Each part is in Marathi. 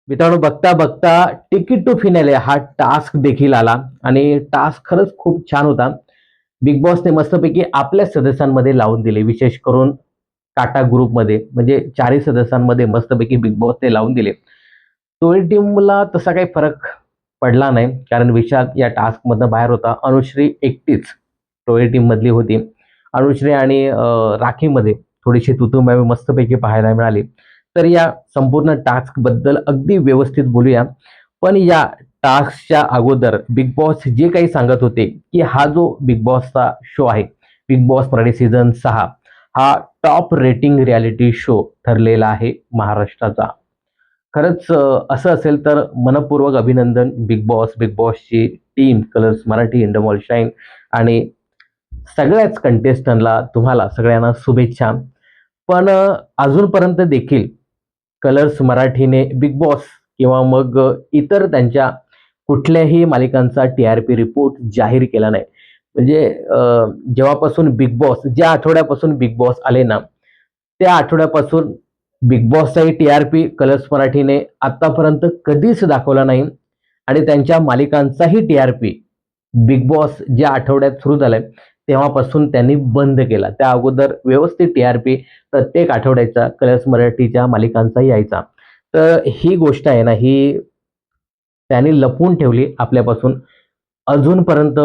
मित्रांनो, बघता बघता तिकीट टू फिनाले हा टास्क देखील आला आणि टास्क खरंच खूप छान होता. बिग बॉसने मस्तपैकी आपल्या सदस्यांमध्ये लावून दिले. विशेष करून टाटा ग्रुपमध्ये म्हणजे 4ही सदस्यांमध्ये मस्तपैकी बिग बॉसने लावून दिले. टोळी टीमला तसा काही फरक पडला नाही, कारण विशाल या टास्कमधनं बाहेर होता. अनुश्री एकटीच टोळी टीममधली होती. अनुश्री आणि राखीमध्ये थोडीशी तू-तू मस्तपैकी पाहायला मिळाली. तर या संपूर्ण टास्कबद्दल अगदी व्यवस्थित बोलूया. पण या टास्कच्या अगोदर बिग बॉस जे काही सांगत होते, की हा जो बिग बॉसचा शो आहे, बिग बॉस मराठी सीझन 6 हा टॉप रेटिंग रियालिटी शो ठरलेला आहे महाराष्ट्राचा. खरंच असं असेल तर मनःपूर्वक अभिनंदन बिग बॉसची टीम, कलर्स मराठी, इंडमॉल शाईन आणि सगळ्याच कंटेस्टंटला तुम्हाला सगळ्यांना शुभेच्छा. पण अजूनपर्यंत देखील कलर्स मराठीने बिग बॉस किंवा मग इतर त्यांच्या कुठल्याही मालिकांचा टी-आर-पी रिपोर्ट जाहीर केला नाही. म्हणजे जेव्हापासून बिग बॉस ज्या आठवड्यापासून बिग बॉस आले ना, त्या आठवड्यापासून बिग बॉसचाही टी-आर-पी कलर्स मराठीने आतापर्यंत कधीच दाखवला नाही आणि त्यांच्या मालिकांचाही टी-आर-पी बिग बॉस ज्या आठवड्यात सुरू झालाय तेव्हापासून त्यांनी बंद केला. त्या अगोदर व्यवस्थित टी-आर-पी प्रत्येक आठवड्याचा कलर्स मराठीच्या मालिकांचाही यायचा. तर ही गोष्ट आहे ना, ही त्यांनी लपवून ठेवली आपल्यापासून. अजूनपर्यंत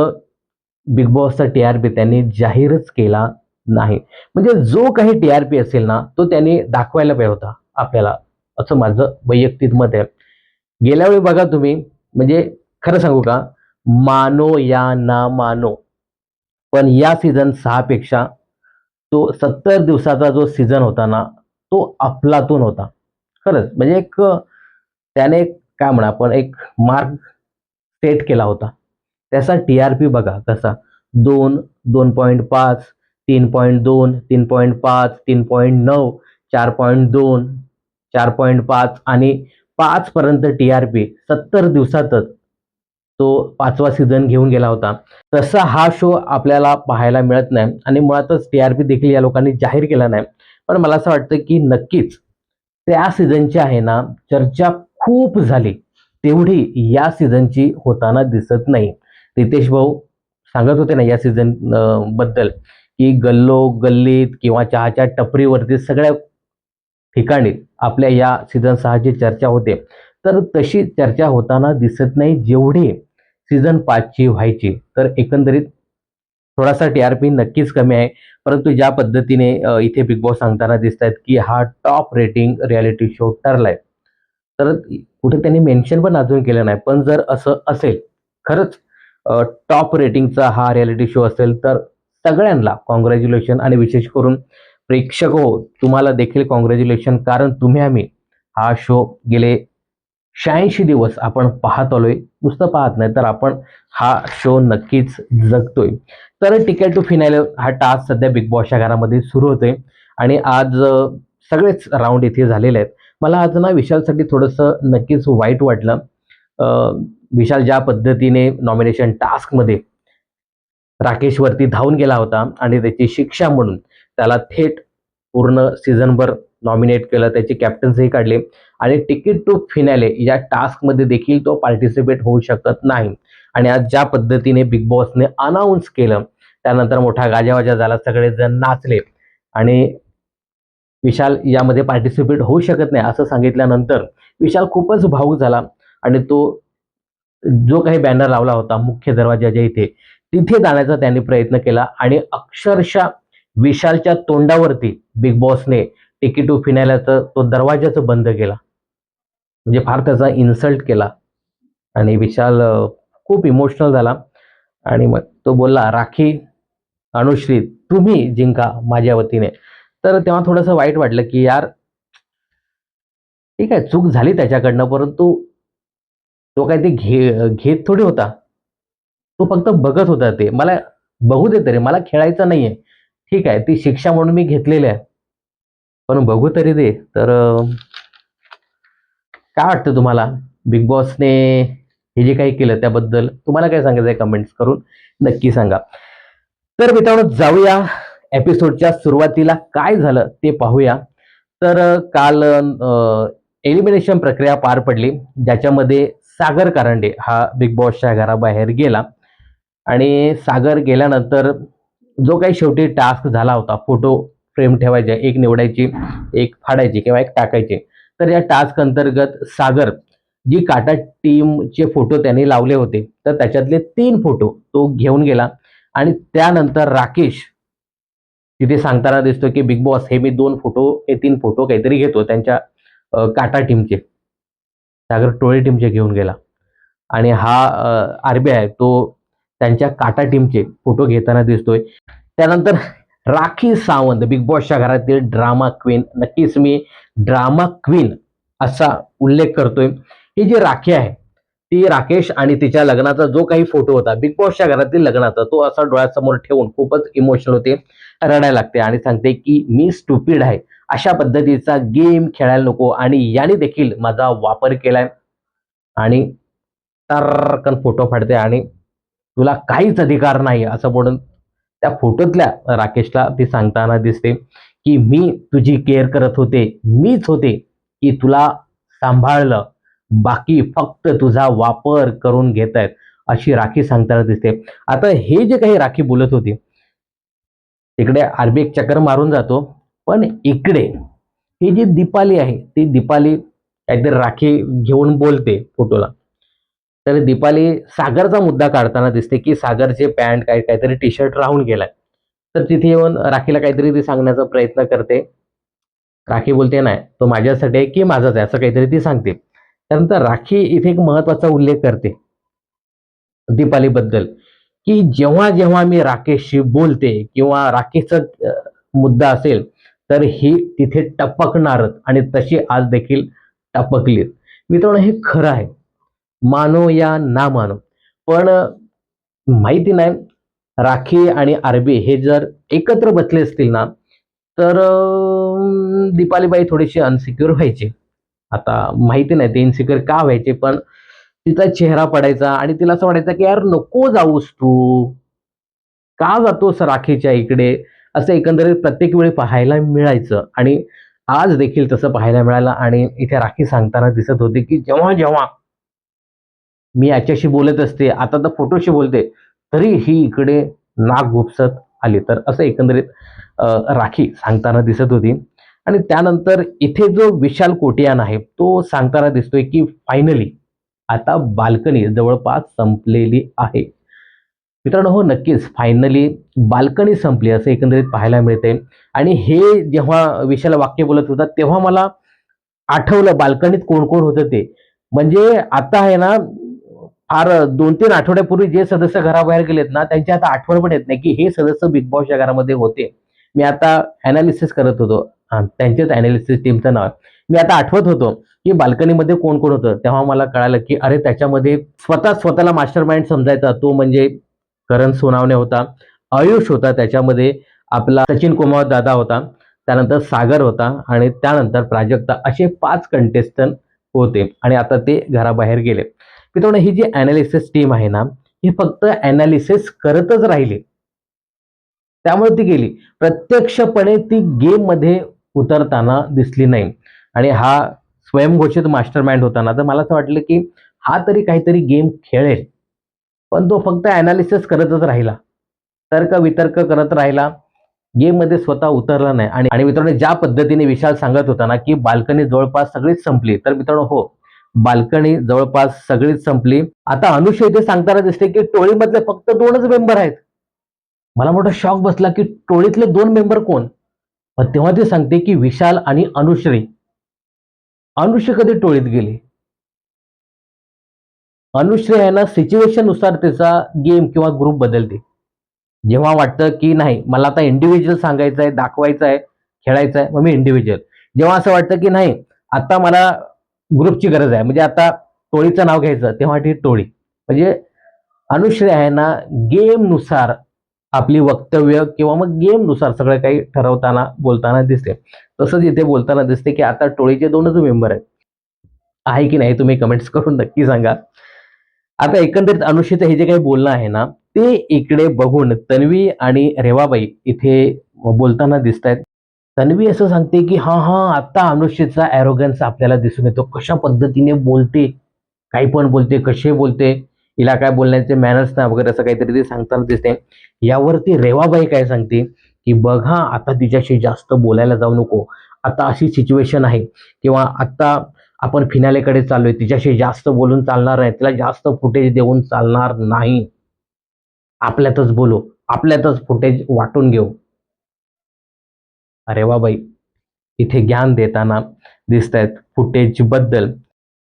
बिग बॉसचा टी-आर-पी त्यांनी जाहीरच केला नाही. म्हणजे जो काही टी-आर-पी असेल ना, तो त्यांनी दाखवायला पाहिजे होता आपल्याला, असं माझं वैयक्तिक मत आहे. गेल्या वेळी बघा तुम्ही, म्हणजे खरं सांगू का, मानो या ना मानो, पण या सीझन 6 पेक्षा तो 70 दिवसाचा जो सीझन होता ना, तो अफलातून होता. खरंच म्हणजे एक त्याने एक काय म्हणू आपण एक मार्क सेट केला होता. त्याचा टी-आर-पी बघा कसा 2, 2.5, 3.2, 3.5, 3.9, 4.2, 4.5 आणि 5 पर्यंत टी-आर-पी 70 दिवसातच तो 5वा सीझन घेऊन गेला होता. तसा हा शो आपल्याला पाहायला मिळत नाही आणि मुळातच टी-आर-पी देखील या लोकांनी जाहीर केला नाही. पण मला असं वाटतं, की नक्कीच त्या सीझनची आहे ना, चर्चा खूप झाली. तेवढी या सीझनची होताना दिसत नाही. रितेश भाऊ सांगत होते ना या सीझन बद्दल, की गल्लीत किंवा चहाच्या टपरीवरती सगळ्या ठिकाणी आपल्या या सीझन 6 ची चर्चा होते. तर तशी चर्चा होताना दिसत नाही जेवढी सीझन 5 ची व्हायची. तर एकंदरीत थोडासा टी-आर-पी नक्कीच कमी आहे. परंतु ज्या पद्धतीने इथे बिग बॉस सांगताना दिसतायत, की हा टॉप रेटिंग रिएलिटी शो ठरलाय. तर कुठे त्यांनी मेन्शन पण अजून केलं नाही. पण जर असं असेल, खरंच टॉप रेटिंगचा हा रिएलिटी शो असेल, तर सगळ्यांना काँग्रॅच्युलेशन आणि विशेष करून प्रेक्षक हो, तुम्हाला देखील काँग्रॅच्युलेशन, कारण तुम्ही आम्ही हा शो गेले 86 दिवस आपण पाहत आलोय. नुसतं पाहत नाही, तर आपण हा शो नक्कीच जगतोय. तर तिकीट टू फिनाले हा टास्क सध्या बिग बॉसच्या घरामध्ये सुरू होतोय आणि आज सगळेच राउंड इथे झालेले आहेत. मला आज ना विशालसाठी थोडंसं नक्कीच वाईट वाटलं. अ, विशाल ज्या पद्धतीने नॉमिनेशन टास्कमध्ये राकेशवरती धावून गेला होता आणि त्याची शिक्षा म्हणून त्याला थेट पूर्ण सीझनभर नॉमिनेट केलं, त्याची कॅप्टन्सीही काढली आणि तिकीट टू फिनाले या टास्कमध्ये देखील तो पार्टिसिपेट होऊ शकत नाही. आणि आज ज्या पद्धतीने बिग बॉसने अनाउन्स केलं, त्यानंतर मोठा गाजावाजा झाला, सगळेजण नाचले आणि विशाल यामध्ये पार्टिसिपेट होऊ शकत नाही असं सांगितल्यानंतर विशाल खूपच भावूक झाला आणि तो जो काही बॅनर लावला होता मुख्य दरवाजाच्या इथे, तिथे जाण्याचा त्यांनी प्रयत्न केला आणि अक्षरशः विशालच्या तोंडावरती बिग बॉसने तिकीट टू फिनालेचा तो दरवाजाच बंद केला. म्हणजे फार त्याचा इन्सल्ट केला आणि विशाल खूप इमोशनल झाला आणि मग तो बोलला, "राखी, अनुश्री तुम्ही जिंका माझ्या वतीने." तर तेव्हा थोडंसं वाईट वाटलं, की यार ठीक आहे, चूक झाली त्याच्याकडनं, परंतु तो काही ते घेत थोडी होता. तो फक्त बघत होता ते. मला बघू दे तरी, मला खेळायचं नाहीये. ठीक आहे, ती शिक्षा म्हणून मी घेतलेली आहे. पण बघू तरी दे. तर काय वाटतं तुम्हाला? बिग बॉसने हे जे काही केलं त्याबद्दल तुम्हाला काय सांगायचं आहे कमेंट्स करून नक्की सांगा. तर मित्रांनो, जाऊया एपिसोडच्या सुरुवातीला काय झालं ते पाहूया. तर काल एलिमिनेशन प्रक्रिया पार पडली, ज्याच्यामध्ये सागर कारंडे हा बिग बॉसच्या घराबाहेर गेला. आणि सागर गेल्यानंतर जो काही शेवटी टास्क झाला होता, फोटो फ्रेम ठेवायचे, एक निवडायची, एक फाडायची किंवा एक टाकायची. तर या टास्क अंतर्गत सागर जी काटा टीमचे फोटो त्यांनी लावले होते, तर त्याच्यातले 3 फोटो तो घेऊन गेला. आणि त्यानंतर राकेश तिथे सांगताना दिसतो की बिग बॉस, हे मी 2 फोटो, हे 3 फोटो काहीतरी घेतो त्यांच्या काटा टीमचे. सागर टोळी टीमचे घेऊन गेला. आणि हा आरबी आहे, तो त्यांच्या काटा टीमचे फोटो घेताना दिसतोय. त्यानंतर राखी सावंत, बिग बॉसच्या घरातील ड्रामा क्वीन, नक्कीच मी ड्रामा क्वीन असा उल्लेख करतोय. ही जी राखी आहे, ती राकेश आणि तिच्या लग्नाचा जो काही फोटो होता, बिग बॉसच्या घरातील लग्नाचा, तो असा डोळ्यासमोर ठेवून खूपच इमोशनल होते, रडायला लागते आणि सांगते की मी स्टुपिड आहे, अशा पद्धतीचा गेम खेळायला नको आणि याने देखील माझा वापर केलाय. आणि टर्रकन फोटो फाडते आणि तुला काहीच अधिकार नाही असं म्हणून त्या फोटोतल्या राकेशला ती सांगताना दिसते की मी तुझी केअर करत होते, मीच होते की तुला सांभाळलं, बाकी फक्त तुझा वापर करून घेत आहेत, अशी राखी सांगताना दिसते. आता हे जे काही राखी बोलत होती, तिकडे आरबी एक चक्कर मारून जातो. पण इकडे ही जी दीपाली आहे, ती दीपाली काहीतरी राखी घेऊन बोलते फोटोला. तर दीपाली सागरचा मुद्दा काढताना दिसते की सागरचे पॅन्ट काहीतरी टी शर्ट राहून गेलाय. तर तिथे येऊन राखीला काहीतरी ती सांगण्याचा प्रयत्न करते. राखी बोलते नाही, तो माझ्यासाठी आहे की माझाच आहे, असं काहीतरी ती सांगते. त्यानंतर राखी इथे एक महत्वाचा उल्लेख करते दीपालीबद्दल, की जेव्हा जेव्हा मी राकेशशी बोलते किंवा राकेशचा मुद्दा असेल, तर ही तिथे टपकणारच आणि तशी आज देखील टपकली. मित्रांनो, हे खरं आहे, मानो या ना मानो. पण माहिती नाही, राखी आणि आरबी हे जर एकत्र बसले असतील ना, तर दीपालीबाई थोडीशी अनसिक्युअर व्हायची. आता माहिती नाही ते इन्सिक्युअर का व्हायचे, पण तिचा चेहरा पडायचा आणि तिला असं वाटायचं की यार नको जाऊस तू, का जातोस राखीच्या इकडे, असं एकंदरीत प्रत्येक वेळी पाहायला मिळायचं. आणि आज देखील तसं पाहायला मिळालं. आणि इथे राखी सांगताना दिसत होती की जेव्हा जेव्हा मी याच्याशी बोलत असते, आता तर फोटोशी बोलते, तरी ही इकडे नाक गुपसत आली. तर असं एकंदरीत राखी सांगताना दिसत होती. आणि त्यानंतर इथे जो विशाल कोटियान आहे, तो सांगताना दिसतोय की फायनली आता बाल्कनी जवळपास संपलेली आहे. मित्रांनो, हो नक्कीच फायनली बाल्कनी संपली असं एकंदरीत पाहायला मिळते. आणि हे जेव्हा विशाल वाक्य बोलत होता, तेव्हा मला आठवलं बाल्कनीत कोण कोण होतं ते. म्हणजे आता आहे ना, फार 2-3 आठवड्यापूर्वी जे सदस्य घराबाहेर गेलेत ना, त्यांची आता आठवण पण येत नाही की हे सदस्य बिग बॉसच्या घरामध्ये होते. मी आता अनालिसिस करत होतो. त्यांच्याच अनालिसिस टीमचं नाव आहे. मी आता आठवत होतो की बाल्कनीमध्ये कोण कोण होतं. तेव्हा मला कळालं की अरे, त्याच्यामध्ये स्वतःला मास्टर माइंड समजायचा तो म्हणजे करण सोनावणे होता, आयुष होता, त्याच्यामध्ये आपला सचिन कुमार दादा होता, त्यानंतर सागर होता आणि त्यानंतर प्राजक्ता, असे 5 कंटेस्टंट होते. आणि आता ते घराबाहेर गेले. मित्रांनो, ही जी अनालिसिस टीम आहे ना, ही फक्त अनालिसिस करतच राहिली, त्यामुळे ती गेली. प्रत्यक्षपणे ती गेम मध्ये उतरताना दिसली नाही. आणि हा स्वयंघोषित मास्टर माइंड होता ना, तर मला असं वाटलं की हा तरी काहीतरी गेम खेळेल, पण तो फक्त अनालिसिस करतच राहिला, तर्क वितर्क करत राहिला, गेम मध्ये स्वतः उतरला नाही. आणि आणि मित्रांनो, ज्या पद्धतीने विशाल सांगत होता ना की बाल्कनी जवळपास सगळीच संपली, तर मित्रांनो हो, बाल्कनी जवळपास सगळीच संपली. आता अनुषा इथे सांगताना दिसते की टोळीमधले फक्त 2च मेंबर आहेत. मला मोठा शॉक बसला की टोळीतले 2 मेंबर कोण. मग तेव्हा ते सांगते की विशाल आणि अनुश्री. अनुश्री कधी टोळीत गेली? अनुश्री आहे ना, सिच्युएशन नुसार त्याचा गेम किंवा ग्रुप बदलते. जेव्हा वाटतं की नाही, मला आता इंडिव्हिज्युअल सांगायचं आहे, दाखवायचं आहे, खेळायचं आहे, मग मी इंडिव्हिज्युअल. जेव्हा असं वाटतं की नाही, आता मला ग्रुपची गरज आहे, म्हणजे आता टोळीचं नाव घ्यायचं, तेव्हा ती टोळी. म्हणजे अनुश्री आहे ना, गेम नुसार आपली वक्तव्य किंवा मग गेम नुसार सगळं काही ठरवताना बोलताना दिसते. तसंच इथे बोलताना दिसते की आता टोळीचे 2च मेंबर आहेत. आहे की नाही, तुम्ही कमेंट्स करून नक्की सांगा. आता एकंदरीत अनुषेचं हे जे काही बोलणं आहे ना, ते इकडे बघून तन्वी आणि रेवाबाई इथे बोलताना दिसतायत. तन्वी असं सांगते की हा हा आता अनुष्येचा ॲरोगन्स आपल्याला दिसून येतो, कशा पद्धतीने बोलते, काही पण बोलते, कसे बोलते, हिला काय बोलण्याचे मॅनर्स ना वगैरे असं काहीतरी ते सांगताना दिसते. यावरती रेवाबाई काय सांगते की बघ हा आता तिच्याशी जास्त बोलायला जाऊ नको, आता अशी सिच्युएशन आहे किंवा आता आपण फिनालेकडे चाललोय, तिच्याशी जास्त बोलून चालणार नाही, तिला जास्त फुटेज देऊन चालणार नाही, आपल्यातच बोलू, आपल्यातच फुटेज वाटून घेऊ. अरे वा बाई, इथे ज्ञान देताना दिसत आहेत फुटेज बद्दल.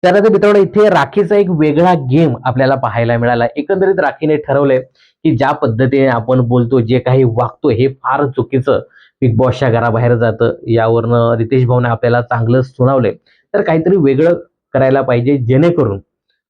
त्यानंतर मित्रांनो इथे राखीचा एक वेगळा गेम आपल्याला पाहायला मिळाला. एकंदरीत राखीने ठरवलंय की ज्या पद्धतीने आपण बोलतो, जे काही वागतो हे फार चुकीचं बिग बॉसच्या घराबाहेर जातं. यावरनं रितेश भाऊने आपल्याला चांगलं सुनावलंय. तर काहीतरी वेगळं करायला पाहिजे, जेणेकरून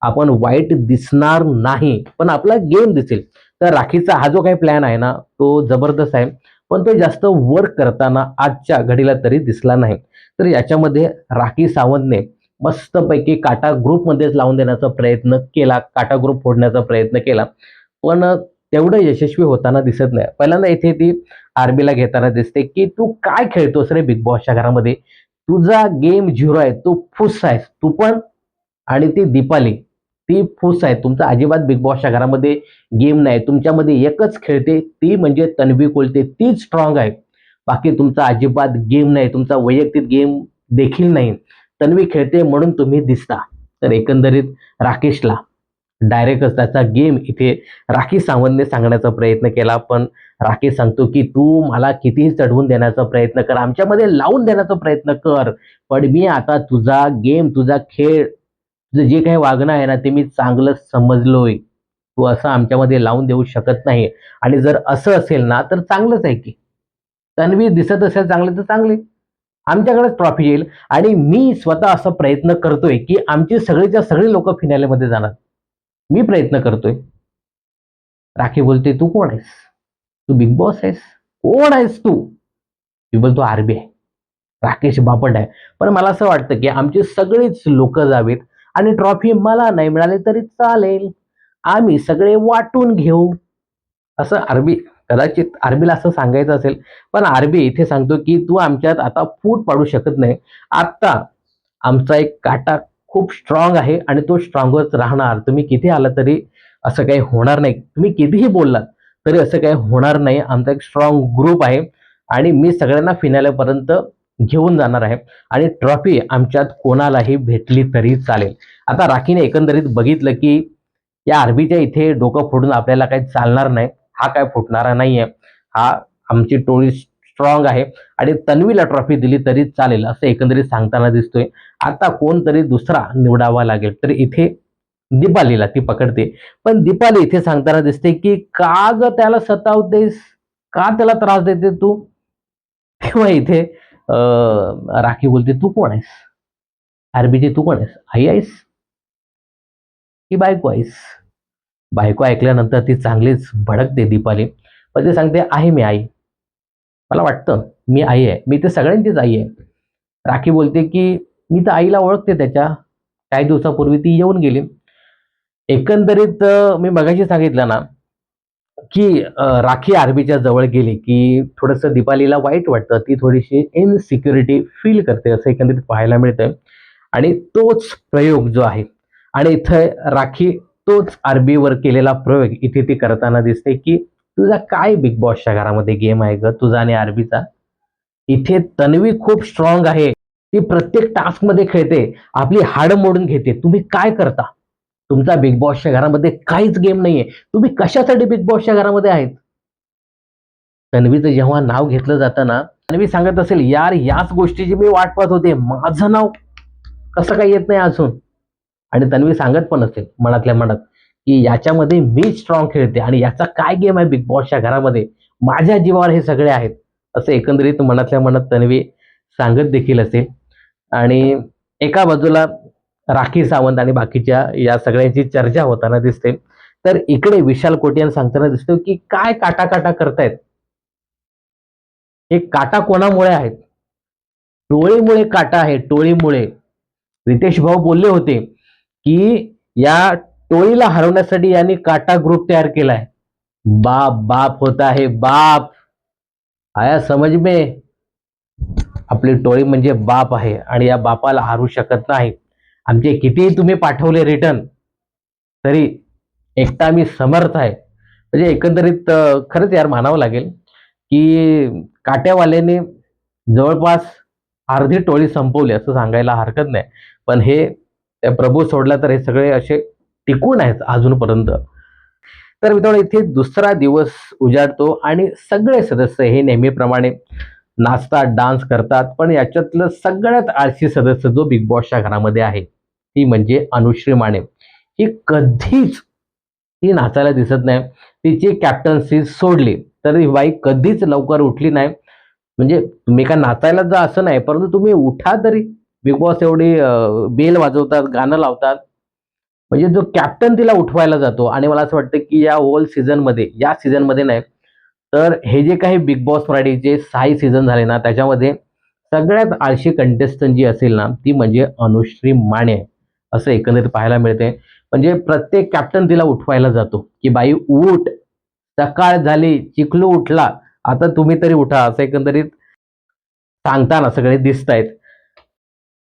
आपण वाईट दिसणार नाही, पण आपला गेम दिसेल. तर राखीचा हा जो काही प्लॅन आहे ना, तो जबरदस्त आहे. पण तो जास्त वर्क करताना आजच्या घडीला तरी दिसला नाही. तर याच्यामध्ये राखी सावंतने मस्तपैकी काटा ग्रुपमध्येच लावून देण्याचा प्रयत्न केला, काटा ग्रुप फोडण्याचा प्रयत्न केला, पण तेवढं यशस्वी होताना दिसत नाही. पहिल्यांदा इथे ती आरबीला घेताना दिसते की तू काय खेळतोस रे बिग बॉसच्या घरामध्ये, तुझा गेम झिरो आहे, तू फुस आहेस तू पण. आणि ती दीपाली, ती फुस आहे, तुमचा अजिबात बिग बॉसच्या घरामध्ये गेम नाही, तुमच्यामध्ये एकच खेळते ती म्हणजे तन्वी कोलते, तीच स्ट्रॉंग आहे, बाकी तुमचा अजिबात गेम नाही, तुमचा वैयक्तिक गेम देखील नाही, तन्वी खेळते म्हणून तुम्ही दिसता. तर एकंदरीत राकेशला डायरेक्टच त्याचा गेम इथे राखी सावंतने सांगण्याचा प्रयत्न केला. पण राकेश सांगतो की तू मला कितीही चढवून देण्याचा प्रयत्न कर, आमच्यामध्ये लावून देण्याचा प्रयत्न कर, पण मी आता तुझा गेम, तुझा खेळ, तुझं जे काही वागणं आहे ना ते मी चांगलं समजलोय, तू असं आमच्यामध्ये लावून देऊ शकत नाही. आणि जर असं असेल ना तर चांगलंच आहे की, तन्वी दिसत असेल चांगले तर चांगले, आमच्याकडेच ट्रॉफी येईल. आणि मी स्वतः असा प्रयत्न करतोय की आमची सगळीच्या सगळी लोक फिनालेमध्ये जाणार, मी प्रयत्न करतोय. राखी बोलते तू कोण आहेस, तू बिग बॉस आहेस, कोण आहेस तू. मी बोलतो आरबी आहे, राकेश बापट आहे. पण मला असं वाटतं की आमची सगळीच लोक जावीत आणि ट्रॉफी मला नाही मिळाली तरी चालेल, आम्ही सगळे वाटून घेऊ, असं आरबी, कदाचित आरबीला असं सांगायचं असेल. पण आरबी इथे सांगतो की तू आमच्यात आता फूट पाडू शकत नाही. आता आमचा एक काटा खूप स्ट्रॉंग आहे आणि तो स्ट्रॉंगच राहणार, तुम्ही किती आला तरी असं काही होणार नाही, तुम्ही कितीही बोललात तरी असं काही होणार नाही, आमचा एक स्ट्रॉंग ग्रुप आहे आणि मी सगळ्यांना फिनालेपर्यंत घेऊन जाणार आहे आणि ट्रॉफी आमच्यात कोणालाही भेटली तरी चालेल. आता राखीने एकंदरीत बघितलं की या आरबीच्या इथे डोकं फोडून आपल्याला काही चालणार नाही, हा काय फुटणारा नाहीये, हा आमची टोळी स्ट्रॉंग आहे आणि तन्वीला ट्रॉफी दिली तरी चालेल असं एकंदरीत सांगताना दिसतोय. आता कोणतरी दुसरा निवडावा लागेल. तर इथे दीपालीला ती पकडते, पण दीपाली इथे सांगताना दिसते की का ग त्याला सतावतेस, का त्याला त्रास देते तू. तेव्हा इथे राखी बोलते तू कोण आहेस, आरबीची तू कोण आहेस, आई आहेस की बायको आहेस. बायको ऐकल्यानंतर ती चांगलीच भडकते दीपाली, पण ती सांगते आहे मी आई, मला वाटतं मी आई आहे, मी तर सगळ्यांचीच आई आहे. राखी बोलते की मी तर आईला ओळखते, त्याच्या काही दिवसापूर्वी ती येऊन गेली. एकंदरीत मी मगाशी सांगितलं ना की राखी आरबीच्या जवळ गेली की थोडंसं दीपालीला वाईट वाटतं, ती थोडीशी इनसिक्युरिटी फील करते असं एकंदरीत पाहायला मिळतं. आणि तोच प्रयोग जो आहे, आणि इथं राखी तोच आरबीवर केलेला प्रयोग इथे ती करताना दिसते की तुझा काय बिग बॉसच्या घरामध्ये गेम आहे ग तुझा आणि आरबीचा. इथे तन्वी खूप स्ट्रॉंग आहे, ती प्रत्येक टास्क मध्ये खेळते, आपली हाड मोडून घेते, तुम्ही काय करता, तुमचा बिग बॉसच्या घरामध्ये काहीच गेम नाहीये, तुम्ही कशासाठी बिग बॉसच्या घरामध्ये आहेत. तन्वीचं जेव्हा नाव घेतलं जातं ना, तन्वी सांगत असेल यार याच गोष्टीची मी वाट पाहत होते, माझं नाव कसं काय येत नाही अजून. आणि तन्वी सांगत पण असेल मनातल्या मनात की याच्यामध्ये मी स्ट्रॉंग खेळते आणि याचा काय गेम आहे बिग बॉसच्या घरामध्ये, माझ्या जीवावर हे सगळे आहेत, असं एकंदरीत मनातल्या मनात तन्वी सांगत देखील असेल. आणि एका बाजूला राखी सावंत आणि बाकीच्या या सगळ्यांची चर्चा होताना दिसते. तर इकडे विशाल कोटियान सांगताना दिसतो की काय काटा काटा करतायत, हे काटा कोणामुळे आहेत, टोळीमुळे काटा आहे, टोळीमुळे. रितेश भाऊ बोलले होते की या टोळीला हरवण्यासाठी यांनी काटा ग्रुप तयार केलाय. बाप बाप होता है बाप, आया समझ में. आपली टोळी म्हणजे बाप आहे आणि या बापाला हारू शकत नाही. आमचे कितीही तुम्ही पाठवले रिटर्न तरी एकटा मी समर्थ आहे. म्हणजे एकंदरीत खरंच यार मानावं लागेल, की काट्यावाल्याने जवळपास अर्धी टोळी संपवली असं सांगायला हरकत नाही. पण हे त्या प्रभू सोडला तर हे सगळे असे टिकून आहेत अजूनपर्यंत. तर मित्रांनो इथे दुसरा दिवस उजाडतो आणि सगळे सदस्य हे नेहमीप्रमाणे नाचतात, डान्स करतात. पण याच्यातलं सगळ्यात आळशी सदस्य जो बिग बॉसच्या घरामध्ये आहे, ती म्हणजे अनुश्री माने. ही कधीच ती नाचायला दिसत नाही. तिची कॅप्टन्सी सोडली, तर ही बाई कधीच लवकर उठली नाही. म्हणजे तुम्ही का नाचायला जा असं नाही, परंतु तुम्ही उठा तरी. बिग बॉस एवढी बेल वाजवतात, गाणं लावतात. म्हणजे जो कॅप्टन तिला उठवायला जातो आणि मला असं वाटतं, की या होल सीझनमध्ये, या सीझनमध्ये नाही, तर हे जे काही बिग बॉस मराठीचे 6 सीझन झाले ना, त्याच्यामध्ये सगळ्यात आळशी कंटेस्टंट जी असेल ना, ती म्हणजे अनुश्री माने असं एकंदरीत पाहायला मिळते. म्हणजे प्रत्येक कॅप्टन तिला उठवायला जातो, की "बाई उठ, सकाळ झाली, चिखलू उठला, आता तुम्ही तरी उठा." असं एकंदरीत सांगताना सगळे दिसतायत.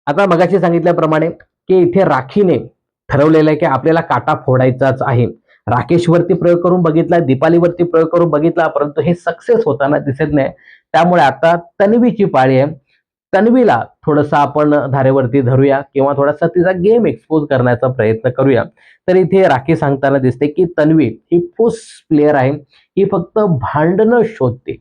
आता मगाशी सांगितल्याप्रमाणे, की इथे राखीने ठरवलेलं आहे, की आपल्याला काटा फोडायचाच आहे. राकेशवरती प्रयोग करून बघितला, दीपालीवरती प्रयोग करून बघितला, परंतु हे सक्सेस होताना दिसत नाही. त्यामुळे आता तन्वीची पाळी आहे. तन्वीला थोडंसं आपण धारेवरती धरूया किंवा थोडासा तिचा गेम एक्सपोज करण्याचा प्रयत्न करूया. तर इथे राखी सांगताना दिसते, की तन्वी ही फुस प्लेयर आहे. ही फक्त भांडणं शोधते.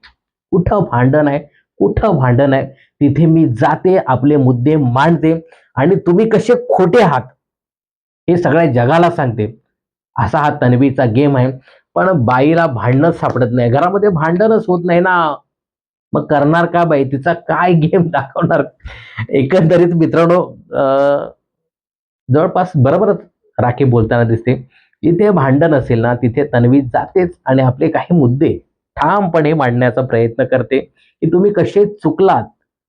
कुठं भांडण आहे, कुठं भांडण आहे, तिथे मी जाते, आपले मुद्दे मांडते आणि तुम्ही कसे खोटे आहात, हे सगळ्या जगाला सांगते. असा हा तन्वीचा गेम आहे. पण बाईला भांडणच सापडत नाही. घरामध्ये भांडणच होत नाही ना. मग करणार का बाई? तिचा काय गेम दाखवणार? एकंदरीत मित्रांनो जवळपास बरोबरच राखी बोलताना दिसते. जिथे भांडण असेल ना, तिथे तन्वी जातेच आणि आपले काही मुद्दे ठामपणे मांडण्याचा प्रयत्न करते, की तुम्ही कसे चुकलात,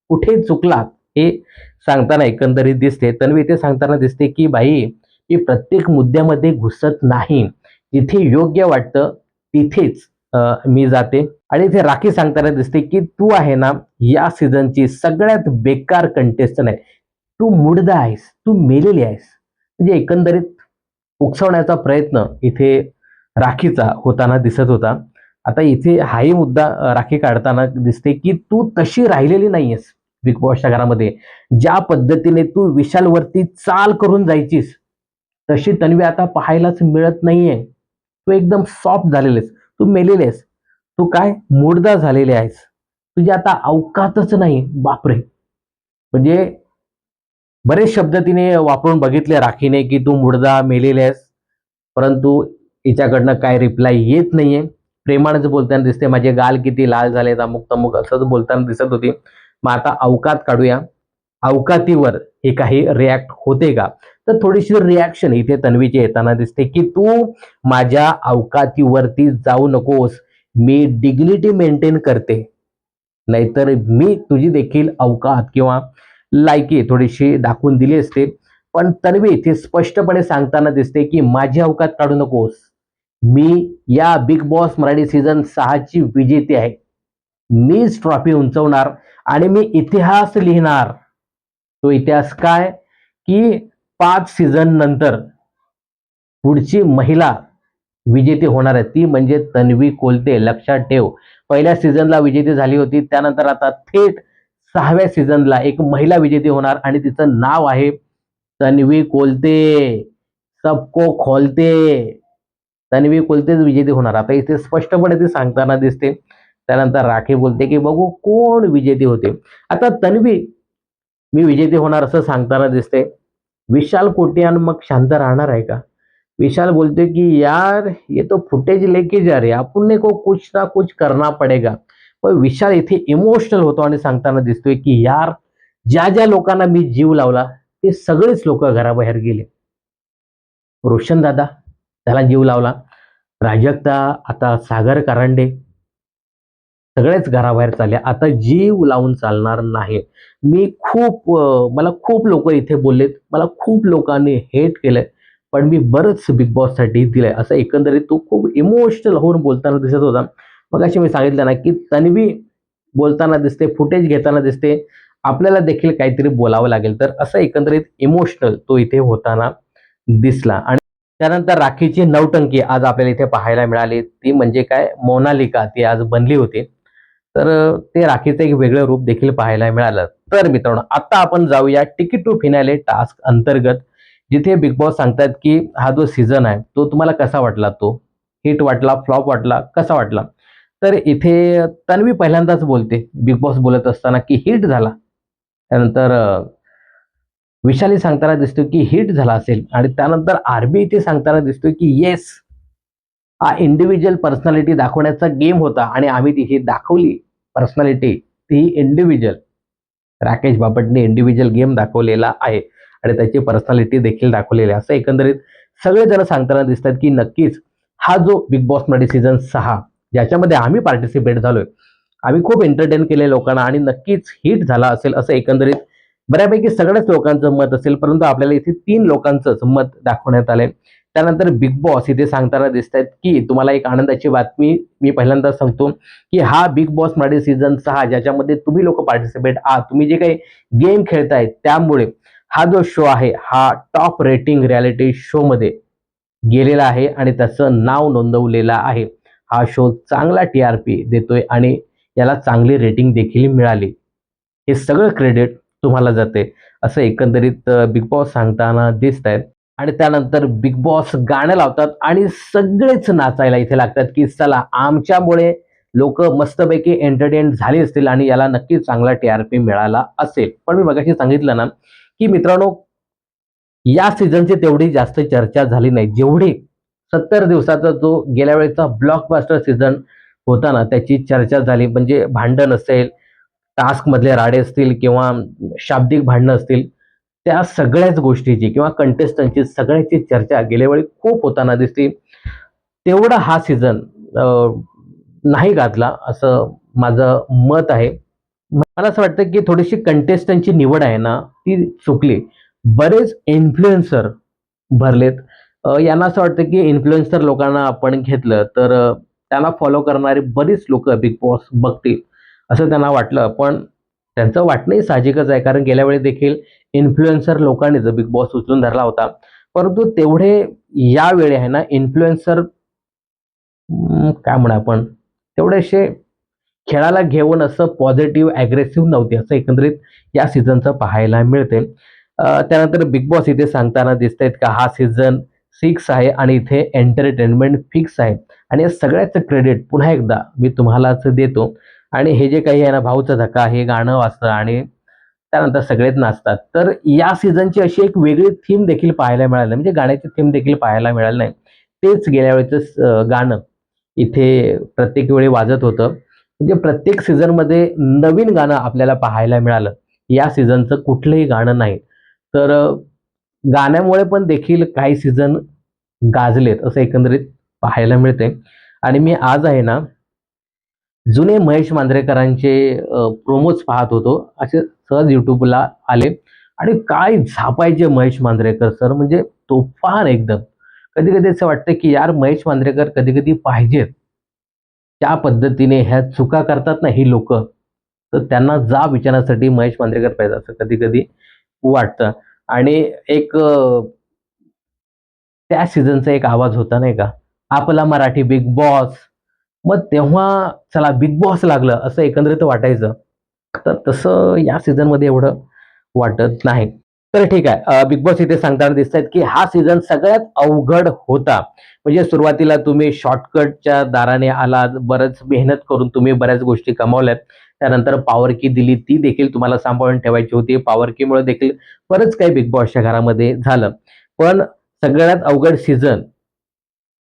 कुठे चुकलात, हे सांगताना एकंदरीत दिसते. तन्वी इथे सांगताना दिसते, की "बाई, मी प्रत्येक मुद्द्यामध्ये घुसत नाही. जिथे योग्य वाटतं तिथेच मी जाते." आणि इथे राखी सांगताना दिसते, की "तू आहे ना, या सीझनची सगळ्यात बेकार कंटेस्टंट आहे. तू मुर्दा आहेस, तू मेलेली आहेस." म्हणजे एकंदरीत उकसवण्याचा प्रयत्न इथे राखीचा होताना दिसत होता. आता इथे हाही मुद्दा राखी काढताना दिसते, की तू तशी राहिलेली नाहीयेस बिग बॉसच्या घरामध्ये. ज्या पद्धतीने तू विशालवरती चाल करून जायचीस, तशी तन्वी आता पाहायलाच मिळत नाहीये. तू एकदम सॉफ्ट झालेली आहेस. तू मेलेली आहेस. तू काय मुर्दा झालेली आहेस. तुझी आता अवकातच नाही. बापरे! म्हणजे बरेच शब्द तिने वापरून बघितले राखीने, की "तू मुर्दा, मेलेली आहेस." परंतु हिच्याकडनं काय रिप्लाय येत नाहीये. प्रेमानेच बोलताना दिसते, "माझे गाल किती लाल झालेत," अमुक-तमुक असंच बोलताना दिसत होती. मग आता अवकात काढूया. अवकातीवर हे काही रिॲक्ट होते का? तर थोडीशी रिॲक्शन इथे तन्वीची येताना दिसते, की "तू माझ्या अवकातीवरती जाऊ नकोस. मी डिग्निटी मेंटेन करते. नाहीतर मी तुझी देखील अवकात किंवा लायकी थोडीशी दाखवून दिली असते." पण तन्वी इथे स्पष्टपणे सांगताना दिसते, की "माझी अवकात काढू नकोस. मी या बिग बॉस मराठी सीझन 6 ची विजेती आहे. मीच ट्रॉफी उंचवणार आणि मी इतिहास लिहिणार." तो इतिहास काय? की 5 सीझन नंतर पुढची महिला विजेती होणार आहे ती म्हणजे तन्वी कोलते. लक्षात ठेव. पहिल्या सीझनला विजेती झाली होती. त्यानंतर आता थेट 6व्या सीझनला एक महिला विजेती होणार आणि तिचं नाव आहे तन्वी कोलते. सबको खोलते. तन्वी कोलतेच विजेती होणार. आता इथे स्पष्टपणे ती सांगताना दिसते. त्यानंतर राखी बोलते, की "बघू कोण विजेती होते." आता तन्वी मी विजेते होणार असं सांगताना दिसते. विशाल कोटियान मग शांत राहणार आहे का? विशाल बोलते की यार ये तो फुटेज लेके जा रहे हैं, अपन को कुछ ना कुछ करना पडेगा. पण विशाल इथे इमोशनल होतो आणि सांगताना दिसतोय की यार ज्या ज्या लोकांना मी जीव लावला ते सगळेच लोक घराबाहेर गेले. रोशन दादा त्याला जीव लावला. प्राजक्ता, आता सागर कारंडे सगळेच घराबाहेर चालले. आता जीव लावून चालणार नाही. मला खूप लोक इथे बोललेत. मला खूप लोकांनी हेट केलंय. पण मी बरंच बिग बॉससाठी दिलंय. असं एकंदरीत तो खूप इमोशनल होऊन बोलताना दिसत होता. मगाशी मी सांगितलं ना, की तन्वी बोलताना दिसते, फुटेज घेताना दिसते. आपल्याला देखील काहीतरी बोलावं लागेल. तर असं एकंदरीत इमोशनल तो इथे होताना दिसला. आणि त्यानंतर राखीची नौटंकी आज आपल्याला इथे पाहायला मिळाली. ती म्हणजे काय, मोनालिका ती आज बनली होती. तर ते राखीचं एक वेगळं रूप देखील पाहायला मिळालं. तर मित्रांनो, आता आपण जाऊया तिकीट टू फिनाले टास्क अंतर्गत, जिथे बिग बॉस सांगतात की हा जो सीझन आहे तो तुम्हाला कसा वाटला, तो हिट वाटला, फ्लॉप वाटला, कसा वाटला. तर इथे तन्वी पहिल्यांदाच बोलते बिग बॉस बोलत असताना की हिट झाला. त्यानंतर विशाली सांगताना दिसतो की हिट झाला असेल, आणि त्यानंतर आरबी इथे सांगताना दिसतोय की येस, हा इंडिव्हिज्युअल पर्सनॅलिटी दाखवण्याचा गेम होता आणि आम्ही ती दाखवली पर्सनॅलिटी, ती इंडिव्हिज्युअल. राकेश बापटने इंडिव्हिज्युअल गेम दाखवलेला आहे आणि त्याची पर्सनॅलिटी देखील दाखवलेली आहे. असं एकंदरीत सगळेजण सांगताना दिसतात की नक्कीच हा जो बिग बॉस मध्ये सीझन 6 ज्याच्यामध्ये आम्ही पार्टिसिपेट झालोय, आम्ही खूप एंटरटेन केले लोकांना आणि नक्कीच हिट झाला असेल असं एकंदरीत बऱ्यापैकी सगळ्याच लोकांचं मत असेल. परंतु आपल्याला इथे 3 लोकांचंच मत दाखवण्यात आलंय. त्यानंतर बिग बॉस इथे सांगताना दिसतात की तुम्हाला एक आनंदाची बातमी मी पहिल्यांदा सांगतो की हा बिग बॉस मध्ये सीझन 6 ज्याच्यामध्ये तुम्ही लोक पार्टिसिपेट आहात, तुम्ही जे काही गेम खेळताय, त्यामुळे हा जो शो आहे हा टॉप रेटिंग रियालिटी शो मध्ये गेलेला आहे आणि त्याचं नाव नोंदवलेलं आहे. हा शो चांगला टीआरपी देतोय आणि याला चांगली रेटिंग देखील मिळाली. हे सगळं क्रेडिट तुम्हाला जाते असं एकंदरीत बिग बॉस सांगताना दिसत आहेत. आणि त्यानंतर बिग बॉस गाणं लावतात आणि सगळेच नाचायला इथे लागतात की चला, आमच्यामुळे लोक मस्तपैकी एंटरटेन झाले असतील आणि याला नक्कीच चांगला टीआरपी मिळाला असेल. पण मी मगाशी सांगितलं ना की मित्रांनो, या सीझनची तेवढी जास्त चर्चा झाली नाही जेवढी 70 दिवसाचा जो गेल्या वेळेचा ब्लॉकबस्टर सीझन होता ना त्याची चर्चा झाली. म्हणजे भांडण असेल, टास्क मधले राडे असतील किंवा शाब्दिक भांडणं असतील, त्या सगळ्याच गोष्टीची किंवा कंटेस्टंटची सगळ्याची चर्चा गेल्या वेळी खूप होताना दिसते. तेवढा हा सीझन नाही गाजला असं माझं मत आहे. मला असं वाटतं की थोडीशी कंटेस्टंटची निवड आहे ना ती चुकली. बरेच इन्फ्लुएन्सर भरलेत. यांना असं वाटतं की इन्फ्लुएन्सर लोकांना आपण घेतलं तर त्यांना फॉलो करणारे बरीच लोक बिग बॉस बघतील असं त्यांना वाटलं. पण त्यांचं वाटणंही साहजिकच आहे, कारण गेल्या वेळी देखील इन्फ्लुएन्सर लोकांनीच बिग बॉस उचलून धरला होता. परंतु तेवढे यावेळी आहे ना इन्फ्लुएन्सर काय म्हणू आपण, तेवढेसे खेळाला घेऊन असं पॉझिटिव्ह अग्रेसिव्ह नव्हते असं एकंदरीत या सीझनचं पाहायला मिळते. त्यानंतर बिग बॉस इथे सांगताना दिसत आहेत का हा सीझन 6 आहे आणि इथे एंटरटेनमेंट फिक्स आहे आणि या सगळ्याचं क्रेडिट पुन्हा एकदा मी तुम्हालाच देतो. आणि हे जे काही आहे ना, भाऊचा धक्का हे गाणं वाजतं आणि त्यानंतर सगळेच नाचतात. तर या सीझनची अशी एक वेगळी थीम देखील पाहायला मिळाली नाही. म्हणजे गाण्याची थीम देखील पाहायला मिळाली नाही. तेच गेल्या वेळेचं गाणं इथे प्रत्येक वेळी वाजत होतं. म्हणजे प्रत्येक सीझनमध्ये नवीन गाणं आपल्याला पाहायला मिळालं. या सीझनचं कुठलंही गाणं नाही. तर गाण्यामुळे पण देखील काही सीझन गाजलेत असं एकंदरीत पाहायला मिळते. आणि मी आज आहे ना जुने महेश मांजरेकरांचे प्रोमोज पाहत होतो. असे सहज YouTubeला आले आणि काय झापायचे महेश मांजरेकर सर, म्हणजे तुफान एकदम. कधी-कधी असं वाटतं की यार महेश मांजरेकर कधी-कधी पाहिजेत. त्या पद्धतीने ह्या चुका करतात ना ही लोकं, तर त्यांना जाब विचारण्यासाठी महेश मांजरेकर पाहिजे असं कधी-कधी वाटतं. आणि एक त्या सीझनचा एक आवाज होता नाही का, आपला मराठी बिग बॉस. मग तेव्हा चला बिग बॉस लागलं असं एकंदरीत वाटायचं. तर तसं या सीझनमध्ये एवढं वाटत नाही. तर ठीक आहे. बिग बॉस इथे सांगताना दिसतायत की हा सीझन सगळ्यात अवघड होता. म्हणजे सुरुवातीला तुम्ही शॉर्टकटच्या दाराने आलात, बरंच मेहनत करून तुम्ही बऱ्याच गोष्टी कमावल्यात. त्यानंतर पॉवर की दिली ती देखील तुम्हाला सांभाळून ठेवायची होती. पॉवर कीमुळे देखील बरंच काही बिग बॉसच्या घरामध्ये झालं. पण सगळ्यात अवघड सीझन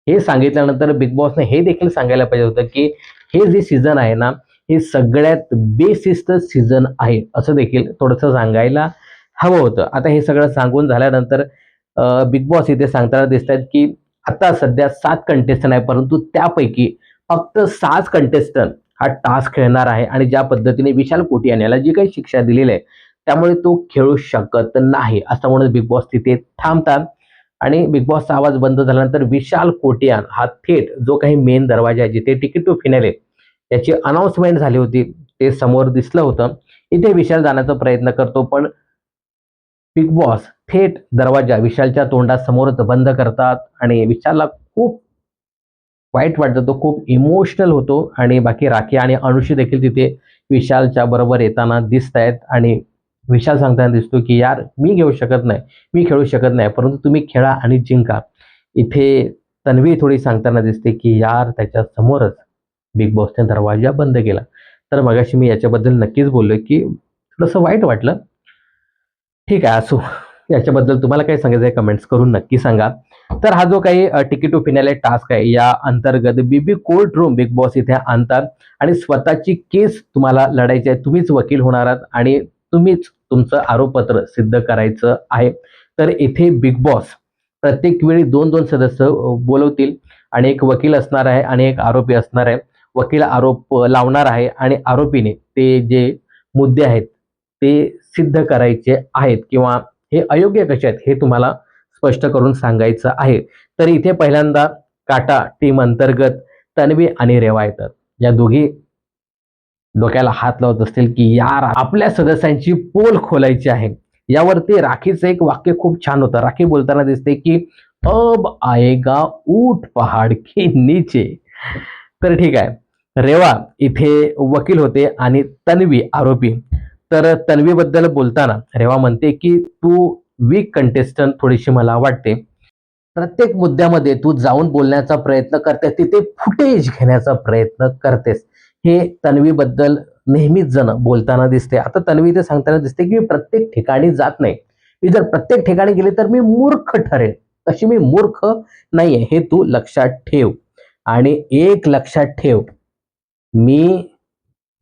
हे सांगितल्यानंतर बिग बॉसने हे देखील सांगायला पाहिजे होतं की हे जे सीझन आहे ना, हे सगळ्यात बेसिस्ट सीझन आहे असं देखील थोडंसं सांगायला हवं होतं. आता हे सगळं सांगून झाल्यानंतर बिग बॉस इथे सांगताना दिसतायत की आता सध्या 7 कंटेस्टंट आहे, परंतु त्यापैकी फक्त 6च कंटेस्टंट हा टास्क खेळणार आहे आणि ज्या पद्धतीने विशाल कोटियान याला जी काही शिक्षा दिलेली आहे, त्यामुळे तो खेळू शकत नाही असं म्हणून बिग बॉस तिथे थांबतात. आणि बिग बॉसचा आवाज बंद झाल्यानंतर विशाल कोटियान हा थेट जो काही मेन दरवाजा आहे जिथे तिकीट टू फिनाले याची अनाउन्समेंट झाली होती, ते समोर दिसलं होतं. इथे विशाल जाण्याचा प्रयत्न करतो, पण बिग बॉस थेट दरवाजा विशालच्या तोंडासमोरच बंद करतात आणि विशालला खूप वाईट वाटतं. तो खूप इमोशनल होतो आणि बाकी राखी आणि अनुषी देखील तिथे विशालच्या बरोबर येताना दिसतायत आणि विशाल सांगताना दिसतो, की "यार मी घेऊ शकत नाही, मी खेळू शकत नाही, परंतु तुम्ही खेळा आणि जिंका." इथे तन्वी थोडी सांगताना दिसते, की यार त्याच्या समोरच बिग बॉसने दरवाजा बंद केला. तर मगाशी मी याच्याबद्दल नक्कीच बोललोय, की थोडंसं वाईट वाटलं. ठीक आहे, असो. याच्याबद्दल तुम्हाला काय सांगायचं आहे कमेंट्स करून नक्की सांगा. तर हा जो काही तिकीट टू फिनाले टास्क आहे, या अंतर्गत BB court room Bigg Boss इथे आणतात आणि स्वतःची केस तुम्हाला लढायची आहे. तुम्हीच वकील होणार आहात आणि तुम्हीच तुमचं आरोपपत्र सिद्ध करायचं आहे. तर इथे बिग बॉस प्रत्येक वेळी 2-2 सदस्य बोलवतील आणि एक वकील असणार आहे आणि एक आरोपी असणार आहे. वकील आरोप लावणार आहे आणि आरोपीने ते जे मुद्दे आहेत ते सिद्ध करायचे आहेत किंवा हे अयोग्य कसे आहेत हे तुम्हाला स्पष्ट करून सांगायचं आहे. तर इथे पहिल्यांदा काटा टीम अंतर्गत तन्वी आणि रेवा येतात. या दोघी डोक्याला हात लावत असतील, की यार आपल्या सदस्यांची पोल खोलायची आहे. यावरती राखीचं एक वाक्य खूप छान होतं. राखी बोलताना दिसते, की "अब आएगा ऊंट पहाड़ के नीचे." तर ठीक आहे. रेवा इथे वकील होते आणि तन्वी आरोपी. तर तन्वीबद्दल बोलताना रेवा म्हणते, की "तू वीक कंटेस्टंट थोडीशी मला वाटते. प्रत्येक मुद्द्यामध्ये तू जाऊन बोलण्याचा प्रयत्न करतेस, तिथे फुटेज घेण्याचा प्रयत्न करतेस." हे तन्वीबद्दल नेहमीच जण बोलताना दिसते. आता तन्वी इथे सांगताना दिसते, की मी प्रत्येक ठिकाणी जात नाही. मी जर प्रत्येक ठिकाणी गेले तर मी मूर्ख ठरेन. तशी मी मूर्ख नाहीये, हे तू लक्षात ठेव. आणि एक लक्षात ठेव, मी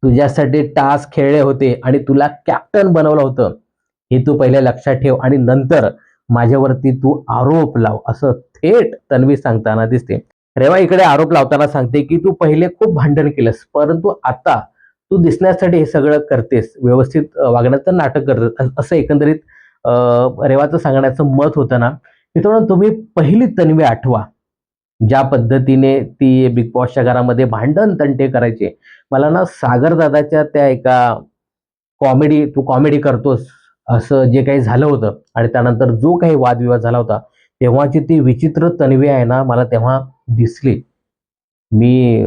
तुझ्यासाठी टास्क खेळले होते आणि तुला कॅप्टन बनवलं होतं. हे तू पहिले लक्षात ठेव आणि नंतर माझ्यावरती तू आरोप लाव, असं थेट तन्वी सांगताना दिसते. रेवा इकडे आरोप लावताना सांगते, की तू पहिले खूप भांडण केलंस, परंतु आता तू दिसण्यासाठी हे सगळं करतेस, व्यवस्थित वागण्याचं नाटक करतेस, असं एकंदरीत रेवाचं सांगण्याचं मत होतं ना. मित्रांनो, तुम्ही पहिली तन्वी आठवा. ज्या पद्धतीने ती बिग बॉसच्या घरामध्ये भांडण-तंटे करायचे. मला ना सागर दादाच्या त्या एका तू कॉमेडी करतोस, असं जे काही झालं होतं आणि त्यानंतर जो काही वादविवाद झाला होता, तेव्हाची ती विचित्र तन्वी आहे ना, मला तेव्हा दिसली. मी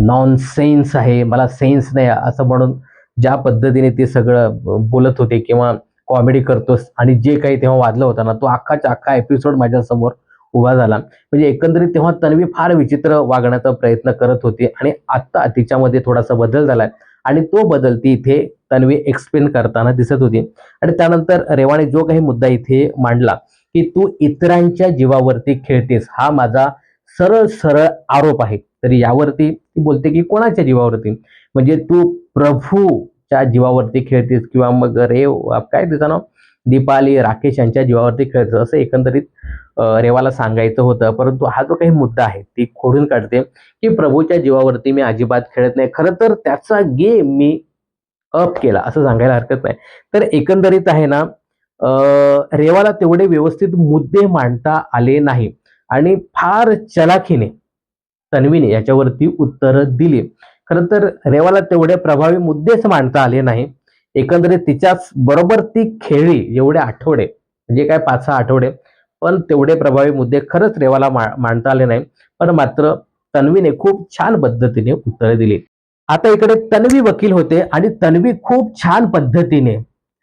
नॉनसेन्स आहे, मला सेन्स नाही असं म्हणून ज्या पद्धतीने ते सगळं बोलत होते किंवा कॉमेडी करतोस आणि जे काही तेव्हा वाजलं होतं ना, तो अख्खाच्या अख्खा एपिसोड माझ्यासमोर उभा झाला. म्हणजे एकंदरीत तेव्हा तन्वी फार विचित्र वागण्याचा प्रयत्न करत होती आणि आता तिच्यामध्ये थोडासा बदल झालाय आणि तो बदल ती इथे तन्वी एक्सप्लेन करताना दिसत होती. आणि त्यानंतर रेवाने जो काही मुद्दा इथे मांडला, की तू इतरांच्या जीवावरती खेळतेस, हा माझा सरळ सरळ आरोप आहे. तर यावरती ती बोलते, की कोणाच्या जीवावरती? म्हणजे तू प्रभूच्या जीवावरती खेळतेस किंवा मग काय तिचं नाव? दीपाली, राकेश यांच्या जीवावरती खेळतेस, असं एकंदरीत रेवाला सांगायचं होतं. परंतु हा जो काही मुद्दा आहे ती खोडून काढते, की प्रभूच्या जीवावरती मी अजिबात खेळत नाही. खरं तर त्याचा गेम मी अप केला असं सांगायला हरकत नाही. तर एकंदरीत आहे ना, रेवाला तेवढे व्यवस्थित मुद्दे मांडता आले नाही आणि फार चलाखीने तन्वीने याच्यावरती उत्तरं दिली. खरं तर रेवाला तेवढे प्रभावी मुद्देच मांडता आले नाही. एकंदरीत तिच्याच बरोबर ती खेळली एवढे आठवडे, म्हणजे काय 5-6 आठवडे, पण तेवढे प्रभावी मुद्दे खरंच रेवाला मांडता आले नाही. पण मात्र तन्वीने खूप छान पद्धतीने उत्तरं दिली. आता इकडे तन्वी वकील होते आणि तन्वी खूप छान पद्धतीने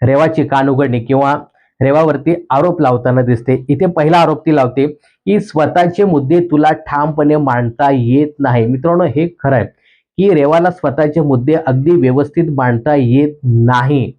रेवाची कान उघडणी किंवा रेवावरती आरोप लावताना दिसते. इथे पहिला आरोप ती लावते, की स्वतःचे मुद्दे तुला ठामपणे मांडता येत नाही. मित्रांनो, हे खरं आहे, की रेवाला स्वतःचे मुद्दे अगदी व्यवस्थित मांडता येत नाही.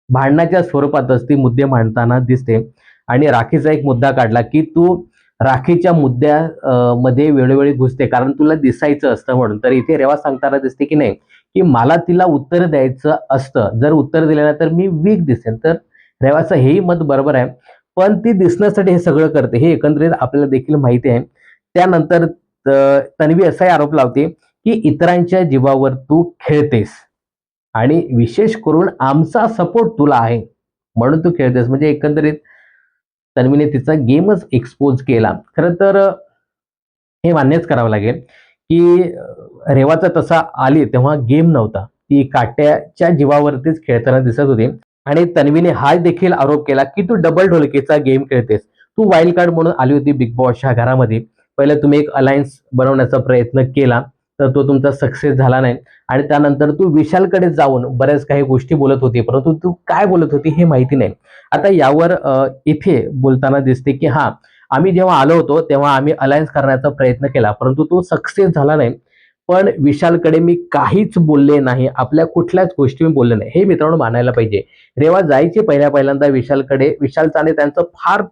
भांडणाच्या स्वरूपातच ती मुद्दे मांडताना दिसते आणि राखीचा एक मुद्दा काढला, की तू राखीच्या मुद्द्या मध्ये वेळोवेळी घुसते कारण तुला दिसायचं असतं म्हणून. तर इथे रेवा सांगताना दिसते, की नाही, की मला तिला उत्तर द्यायचं असतं. जर उत्तर दिलं नाही तर मी वीक दिसेन. तर रेवाचं हेही मत बरोबर आहे. पण ती दिसण्यासाठी हे सगळं करते हे एकंदरीत आपल्याला देखील माहिती आहे. त्यानंतर तन्वी असाही आरोप लावते, की इतरांच्या जीवावर तू खेळतेस. आणि विशेष करून आमचा सपोर्ट तुला आहे, म्हणून तू खेळतेस. म्हणजे एकंदरीत तन्वीने तिचा गेमच एक्सपोज केला. खरं तर हे मान्यच करावं लागेल, की रेवाचा तसा आली तेव्हा गेम नव्हता. ती काट्याच्या जीवावरतीच खेळताना दिसत होती. आणि तन्वीने हा देखील आरोप केला की तू डबल ढोलकीचा गेम खेळतेस. तू वाईल्ड कार्ड म्हणून आली होती बिग बॉसच्या घरामध्ये. पहिले तुम्ही एक अलायन्स बनवण्याचा प्रयत्न केला, तर तो तुमचा सक्सेस झाला नाही. आणि त्यानंतर तू विशालकडे जाऊन बऱ्याच काही गोष्टी बोलत होती, परंतु तू काय बोलत होती हे माहिती नाही. आता यावर इथे बोलताना दिसते की हा, आम्ही जेव्हा आलो होतो तेव्हा आम्ही अलायन्स करण्याचा प्रयत्न केला, परंतु तो सक्सेस झाला नाही. पण विशालकडे मी काहीच बोलले नाही, आपल्या कुठल्याच गोष्टी मी बोलले नाही, हे मित्रांनो मानायला पाहिजे. रेवा जायची पहिल्यांदा विशालकडे. विशालचं आणि त्यांचं फार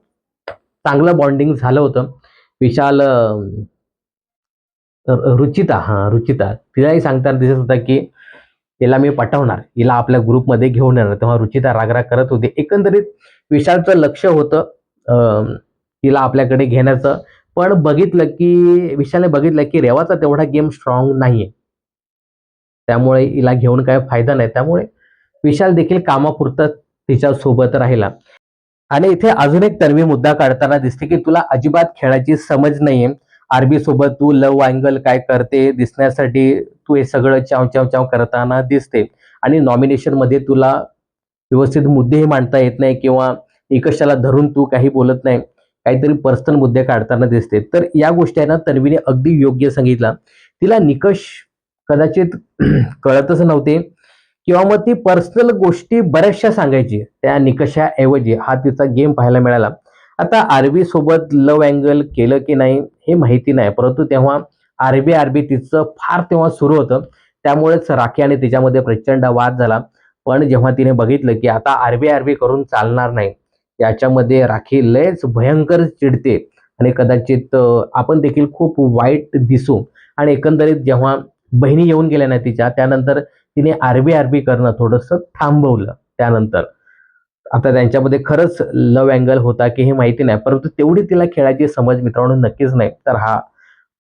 चांगलं बॉन्डिंग झालं होतं. विशाल रुचिता, हा रुचिता, तिलाही सांगताना दिसत होता की तिला मी पटवणार, हिला आपल्या ग्रुपमध्ये घेऊन येणार. तेव्हा रुचिता रागराग करत होती. एकंदरीत विशालचं लक्ष होतं तिला आपल्याकडे घेण्याचं. पण बघितलं की विशालने बघितलं की रेवाचा तेवढा गेम स्ट्रॉंग नाहीये, त्यामुळे हिला घेऊन काय फायदा नाही. त्यामुळे विशाल देखील कामापुरता तिच्या सोबत राहिला. आणि इथे अजून एक तन्वी मुद्दा काढताना दिसते की तुला अजिबात खेळाची समज नाहीये. आरबी सोबत तू लव अँगल काय करते दिसण्यासाठी तू हे सगळं चाव चाव चाव करताना दिसते. आणि नॉमिनेशन मध्ये तुला व्यवस्थित मुद्देही मांडता येत नाही, किंवा निकषाला धरून तू काही बोलत नाही, काहीतरी पर्सनल मुद्दे काढताना दिसते. तर या गोष्टी आहे ना, तन्वीने अगदी योग्य सांगितलं. तिला निकष कदाचित कळतच नव्हते, किंवा मग ती पर्सनल गोष्टी बऱ्याचशा सांगायची त्या निकषाऐवजी. हा तिचा गेम पाहायला मिळाला. आता आरबी सोबत लव अँगल केलं की नाही हे माहिती नाही, परंतु तेव्हा आरबी आरबी तिचं फार तेव्हा सुरू होतं. त्यामुळेच राखी आणि तिच्यामध्ये प्रचंड वाद झाला. पण जेव्हा तिने बघितलं की आता आरबी आरबी करून चालणार नाही, याच्यामध्ये राखी लयच भयंकर चिडते आणि कदाचित आपण देखील खूप वाईट दिसू. आणि एकंदरीत जेव्हा बहिणी येऊन गेल्या ना तिच्या, त्यानंतर तिने आरबी आरबी करणं थोडंसं थांबवलं. त्यानंतर आता त्यांच्यामध्ये खरंच लव अँगल होता की हे माहिती नाही, परंतु तेवढी तिला खेळाची समज मित्रांनो नक्कीच नाही. तर हा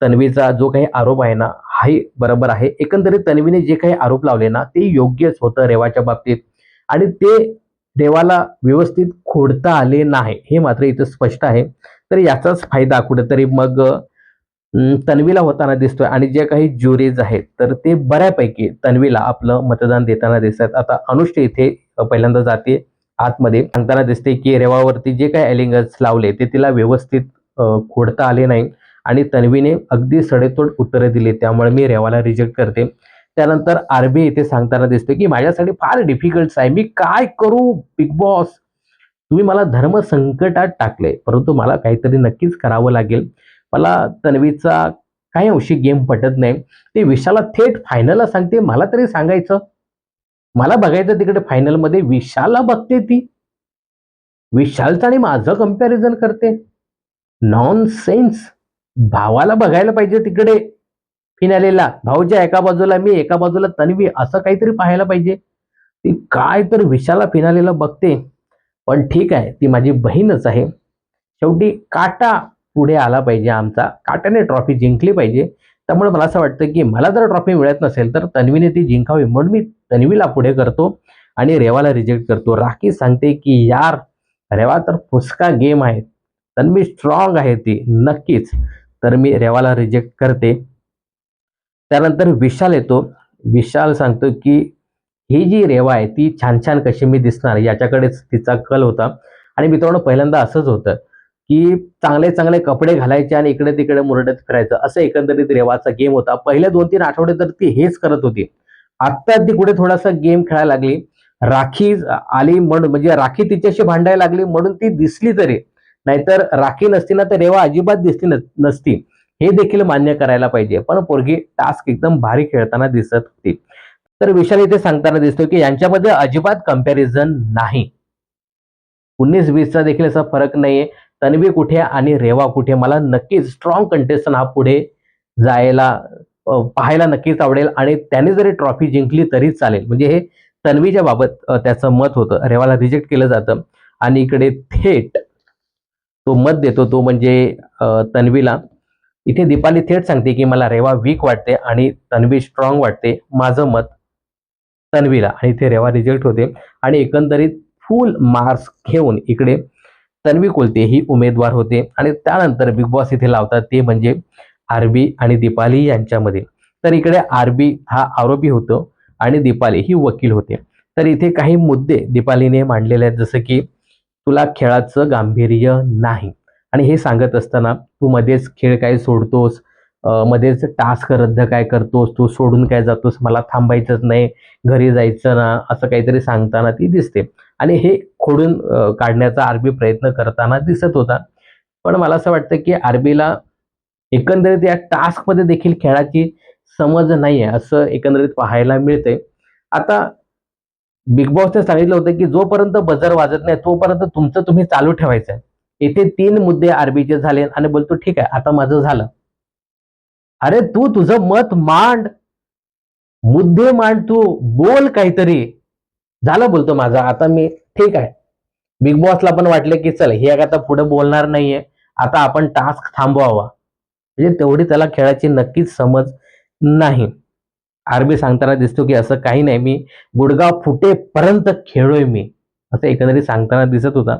तन्वीचा जो काही आरोप आहे ना, हाही बरोबर आहे. एकंदरीत तन्वीने जे काही आरोप लावले ना ते योग्यच होतं रेवाच्या बाबतीत, आणि ते रेवाला व्यवस्थित खोडता आले नाही, हे मात्र इथं स्पष्ट आहे. तर याचाच फायदा कुठेतरी मग तन्वीला होताना दिसतोय. आणि जे काही ज्युरीज आहेत तर ते बऱ्यापैकी तन्वीला आपलं मतदान देताना दिसतात. आता अनुष्का इथे पहिल्यांदा जाते आतमध्ये, सांगताना दिसते की रेवावरती जे काही एलिंगन्स लावले ते तिला व्यवस्थित खोडता आले नाही, आणि तन्वीने अगदी सडेतोड उत्तरे दिली, त्यामुळे मी रेवाला रिजेक्ट करते. त्यानंतर आरबी इथे सांगताना दिसते की माझ्यासाठी फार डिफिकल्ट आहे, मी काय करू बिग बॉस, तुम्ही मला धर्म संकटात टाकले, परंतु मला काहीतरी नक्कीच करावं लागेल. मला तन्वीचा काही अंशी गेम पटत नाही. ते विशाला थेट फायनलला सांगते, मला तरी सांगायचं, मला बघायचं तिकडे फायनलमध्ये विशालला बघते ती, विशालचं आणि माझं कंपॅरिझन करते. Non sense. भावाला बघायला पाहिजे तिकडे फिनालेला, भाऊच्या एका बाजूला मी, एका बाजूला तन्वी, असं काहीतरी पाहायला पाहिजे. ती काय तर विशाला फिनालेला बघते. पण ठीक आहे, ती माझी बहीणच आहे. शेवटी काटा पुढे आला पाहिजे आमचा, काट्याने ट्रॉफी जिंकली पाहिजे. त्यामुळे मला असं वाटतं की मला जर ट्रॉफी मिळत नसेल तर तन्वीने ती जिंकावी, म्हणून मी तन्वीला पुढे करतो आणि रेवाला रिजेक्ट करतो. राखी सांगते की यार रेवा तर फुसका गेम आहे, तन्वी स्ट्रॉंग आहे ती नक्कीच, तर मी रेवाला रिजेक्ट करते. त्यानंतर विशाल येतो. विशाल सांगतो की ही जी रेवा आहे ती छान छान कशी मी दिसणार याच्याकडेच तिचा कल होता. आणि मित्रांनो पहिल्यांदा असंच होतं की चांगले चांगले कपडे घालायचे आणि इकडे तिकडे मुरडत फिरायचं, असं एकंदरीत रेवाचा गेम होता. पहिले 2-3 आठवडे तर ती हेच करत होती. आत्ता ती कुठे थोडासा गेम खेळायला लागली. राखी आली म्हणून, म्हणजे राखी तिच्याशी भांडायला लागली म्हणून ती दिसली तरी, नाहीतर राखी नसती ना तर रेवा अजिबात दिसली नसती, हे देखील मान्य करायला पाहिजे. पण पोरगी टास्क एकदम भारी खेळताना दिसत होती. तर विशाल इथे सांगताना दिसतो की यांच्यामध्ये अजिबात कंपॅरिझन नाही, 19-20चा देखील असा फरक नाहीये. तन्वी कुठे आणि रेवा कुठे, मला नक्कीच स्ट्रॉंग कंटेस्टंट हा पुढे जायला पाहायला नक्कीच आवडेल. आणि त्याने जरी ट्रॉफी जिंकली तरी चालेल, म्हणजे हे तन्वीच्या बाबत त्याचं मत होतं. रेवाला रिजेक्ट केलं जातं आणि इकडे थेट तो मत देतो तो म्हणजे तन्वीला. इथे दीपाली थेट सांगते की मला रेवा वीक वाटते आणि तन्वी स्ट्रॉंग वाटते, माझं मत तन्वीला. आणि इथे रेवा रिजेक्ट होते. आणि एकंदरीत फुल मार्क्स घेऊन इकडे तन्वी कोलते ही उमेदवार होते. आणि त्यानंतर बिग बॉस इथे लावतात ते म्हणजे आरबी आणि दीपाली यांच्यामध्ये. तर इकडे आरबी हा आरोपी होतो आणि दीपाली ही वकील होते. तर इथे काही मुद्दे दीपालीने मांडलेले आहेत, जसं की तुला खेळाचं गांभीर्य नाही, आणि हे सांगत असताना तू मध्येच खेळ काय सोडतोस, मध्येच टास्क रद्द काय करतोस, तू सोडून काय जातोस, मला थांबायचंच नाही, घरी जायचं ना, असं काहीतरी सांगताना ती दिसते. आणि हे खोडून काढण्याचा आरबी प्रयत्न करताना दिसत होता. पण मला असं वाटतं की आरबीला एकंदरीत या टास्कमध्ये देखील खेळाची समज नाहीये, असं एकंदरीत पाहायला मिळतंय. आता बिग बॉसने सांगितलं होतं की जोपर्यंत बजर वाजत नाही तोपर्यंत तुमचं तुम्ही चालू ठेवायचं. इथे 3 मुद्दे आरबीचे झाले आणि बोलतो ठीक आहे, आता माझं झालं. अरे तू तुझं मत मांड, मुद्दे मांड, तू बोल काहीतरी. झालं बोलतो माझा, आता मी ठीक आहे. बिग बॉसला पण वाटलं की चल हे आता पुढे बोलणार नाहीये, आता आपण टास्क थांबवावा. म्हणजे तेवढी त्याला खेळाची नक्कीच समज नाही. आरबी सांगताना दिसतो की असं काही नाही, मी गुडघा फुटेपर्यंत खेळलोय मी, असं एकंदरीत सांगताना दिसत होता.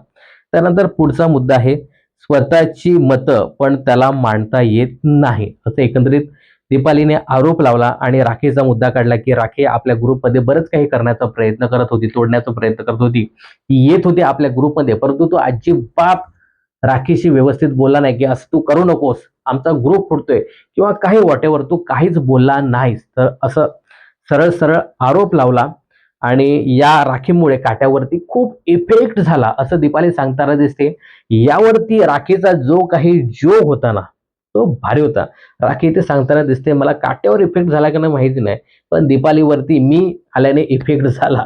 त्यानंतर पुढचा मुद्दा आहे स्वतःची मतं पण त्याला मांडता येत नाही, असं एकंदरीत दीपालीने आरोप लावला. आणि राखीचा मुद्दा काढला की राखी आपल्या ग्रुपमध्ये बरंच काही करण्याचा प्रयत्न करत होती, तोडण्याचा प्रयत्न करत होती, ती येत होती आपल्या ग्रुपमध्ये, परंतु तो अजिबात राखीशी व्यवस्थित बोलला नाही की असं तू करू नकोस, आमचा ग्रुप फुटतोय किंवा काही व्हॉटेव्हर, तू काहीच बोलला नाहीस. तर असं सरळ सरळ आरोप लावला. आणि या राखीमुळे काट्यावरती खूप इफेक्ट झाला, असं दीपाली सांगताना दिसते. यावरती राखीचा जो काही जोक होता ना, तो भारी होता. राखी इथे सांगताना दिसते मला काट्यावर इफेक्ट झाला का नाही माहिती नाही, पण दीपालीवरती मी आल्याने इफेक्ट झाला.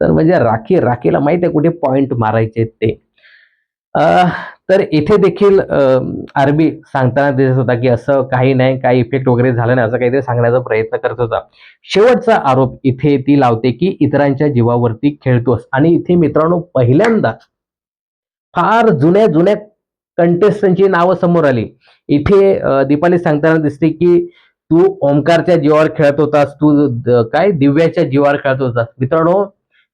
तर म्हणजे राखीला माहिती आहे कुठे पॉइंट मारायचे ते. अ, तर इथे देखील आरबी सांगताना दिसत होता की असं काही नाही, काही इफेक्ट वगैरे झाला नाही, असं काहीतरी सांगण्याचा प्रयत्न करत होता. शेवटचा आरोप इथे ती लावते की इतरांच्या जीवावरती खेळतोस. आणि इथे मित्रांनो पहिल्यांदा फार जुन्या जुन्या कंटेस्टंटची नावं समोर आली. इथे दीपाली सांगताना दिसते की तू ओमकारच्या जीवावर खेळत होतास, तू काय दिव्याच्या जीवावर खेळत होतास. मित्रांनो,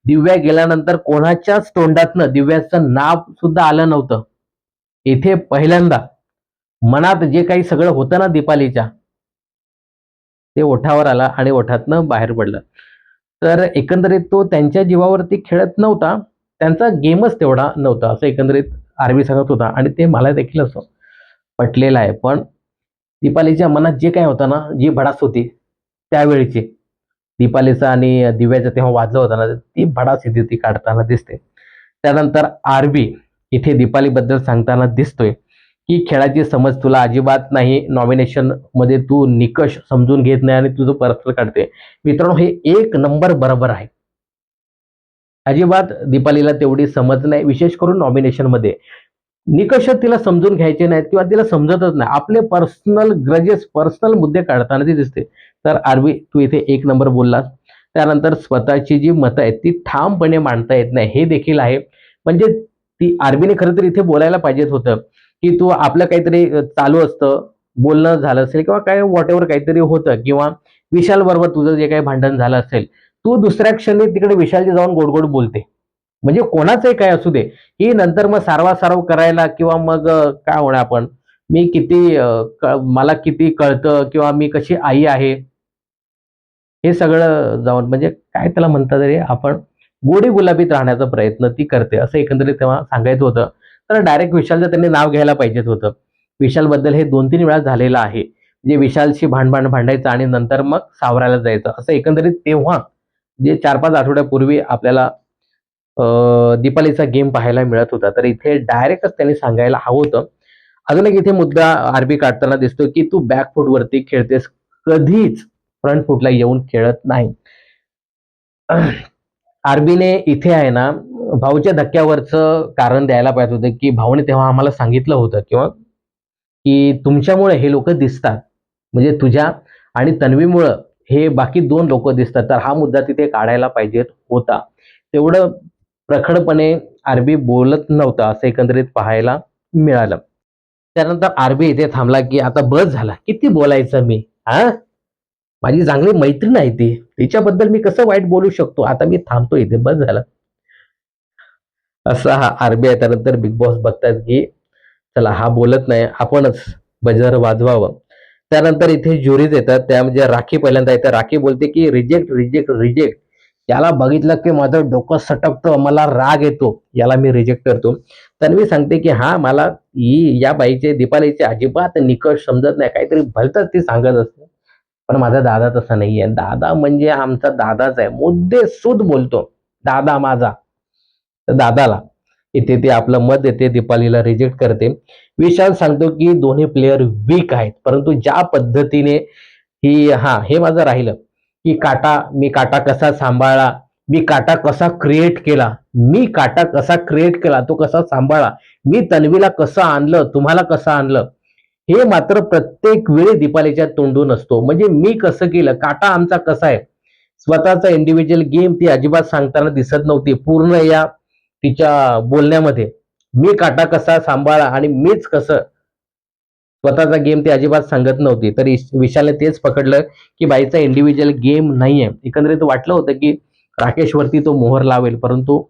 दिव्या गेल्यानंतर कोणाच्याच तोंडातनं दिव्याचं नाव सुद्धा आलं नव्हतं. इथे पहिल्यांदा मनात जे काही सगळं होतं ना दीपालीच्या, ते ओठावर आलं आणि ओठातनं बाहेर पडलं. तर एकंदरीत तो त्यांच्या जीवावरती खेळत नव्हता. त्यांचा गेमच तेवढा नव्हता, असं एकंदरीत आरबी सांगत होता. आणि ते मला देखील असं पटलेलं आहे. पण दीपालीच्या मनात जे काही होतं ना, जी भडास होती त्यावेळची, दीपालीचा आणि दिव्याचा तेव्हा वाजलं होतं ना, ती भडास इथे ती काढताना दिसते. त्यानंतर आरबी इथे दीपालीबद्दल सांगताना दिसतोय की खेळाची समज तुला अजिबात नाही, नॉमिनेशन मध्ये तू निकष समजून घेत नाही आणि तुझं पर्सनल काढते. मित्रांनो, हे 1 नंबर बरोबर आहे. अजिबात दीपालीला तेवढी समज नाही, विशेष करून नॉमिनेशन मध्ये निकष तिला समजून घ्यायचे नाहीत किंवा तिला समजतच नाही. आपले पर्सनल ग्रजेस, पर्सनल मुद्दे काढताना ती दिसते. तर आरबी तू इथे 1 नंबर बोललास. त्यानंतर स्वतःची जी मतं आहेत ती ठामपणे मांडता येत नाही, हे देखील आहे. म्हणजे ती आरबीने खरं तर इथे बोलायला पाहिजेत होतं की तू आपलं काहीतरी चालू असतं, बोलणं झालं असेल किंवा काय व्हॉटेव्हर काहीतरी होतं, किंवा विशाल बरोबर तुझं जे काही भांडण झालं असेल, तू दुसऱ्या क्षणी तिकडे विशालची जाऊन गोड गोड बोलते. म्हणजे कोणाचंही काय असू दे, की नंतर मग सारवा-सारव करायला किंवा मग काय होणार आपण, मी किती मला किती कळतं किंवा मी कशी आई आहे, हे सगळं जाऊन म्हणजे काय त्याला म्हणतात रे आपण, गोडी गुलाबीत राहण्याचा प्रयत्न ती करते, असं एकंदरीत तेव्हा सांगायचं होतं. तर डायरेक्ट विशालचं त्यांनी नाव घ्यायला पाहिजेत होतं. विशालबद्दल हे 2-3 वेळा झालेलं आहे. म्हणजे विशालशी भांडायचं आणि नंतर मग सावरायला जायचं. असं एकंदरीत तेव्हा जे 4-5 आठवड्यापूर्वी आपल्याला दीपालीचा गेम पाहायला मिळत होता. तर इथे डायरेक्टच त्यांनी सांगायला हवं होतं. अजून एक इथे मुद्दा आरबी काढताना दिसतो की तू बॅक फूट वरती खेळतेस, कधीच फ्रंट फूटला येऊन खेळत नाही. आरबीने इथे आहे ना, भाऊच्या धक्क्यावरचं कारण द्यायला पाहिजे होतं, की भाऊने तेव्हा आम्हाला सांगितलं होतं किंवा की तुमच्यामुळे हे लोकं दिसतात. म्हणजे तुझ्या आणि तन्वीमुळं हे बाकी 2 लोकं दिसतात. तर हा मुद्दा तिथे काढायला पाहिजेत होता. तेवढं प्रखरपणे आरबी बोलत नव्हता, असं एकंदरीत पाहायला मिळालं. त्यानंतर आरबी इथे थांबला, की आता बस झाला. किती बोलायचं मी? हां? माझी चांगली मैत्रीण आहे ती. तिच्याबद्दल मी कसं वाईट बोलू शकतो? आता मी थांबतो इथे, बस झालं. असा हा आरबी आहे. त्यानंतर बिग बॉस बघतायत, की चला हा बोलत नाही, आपणच बजर वाजवावं. त्यानंतर इथे ज्युरीज येतात, त्या म्हणजे राखी पहिल्यांदा येतात. राखी बोलते की रिजेक्ट, रिजेक्ट, रिजेक्ट. याला बघितलं की माझं डोकं सटकतं, मला राग येतो. याला मी रिजेक्ट करतो. तन्वी सांगते की हां, मला या बाईचे, दीपालीचे अजिबात निकष समजत नाही. काहीतरी भलतंच ती सांगत असते. पण माझा दादा तसा नाहीये. दादा म्हणजे आमचा दादाच आहे. मुद्देसूद बोलतो. दादा माझा. तर दादाला इथे ते आपलं मत देते, दीपालीला रिजेक्ट करते. विशाल सांगतो की दोन्ही प्लेयर वीक आहेत. परंतु ज्या पद्धतीने ही हां, हे माझं राहिलं, की मी काटा कसा सांभाळला, मी काटा कसा क्रिएट केला, मी काटा कसा क्रिएट केला, तो कसा सांभाळला, मी तन्वीला कसं आणलं, तुम्हाला कसं आणलं, हे मात्र प्रत्येक वेळी दीपालीच्या तोंडून असतो. म्हणजे मी कसं केलं, काटा आमचा कसा आहे. स्वतःचा इंडिव्हिज्युअल गेम ती अजिबात सांगताना दिसत नव्हती. पूर्ण या तिच्या बोलण्यामध्ये मी काटा कसा सांभाळला आणि मीच कसं स्वतःचा गेम ती अजिबात सांगत नव्हती. तर विशालने तेच पकडलं, की बाईचा इंडिव्हिज्युअल गेम नाहीये. एकंदरीत वाटलं होतं, की राकेशवरती तो मोहर लावेल, परंतु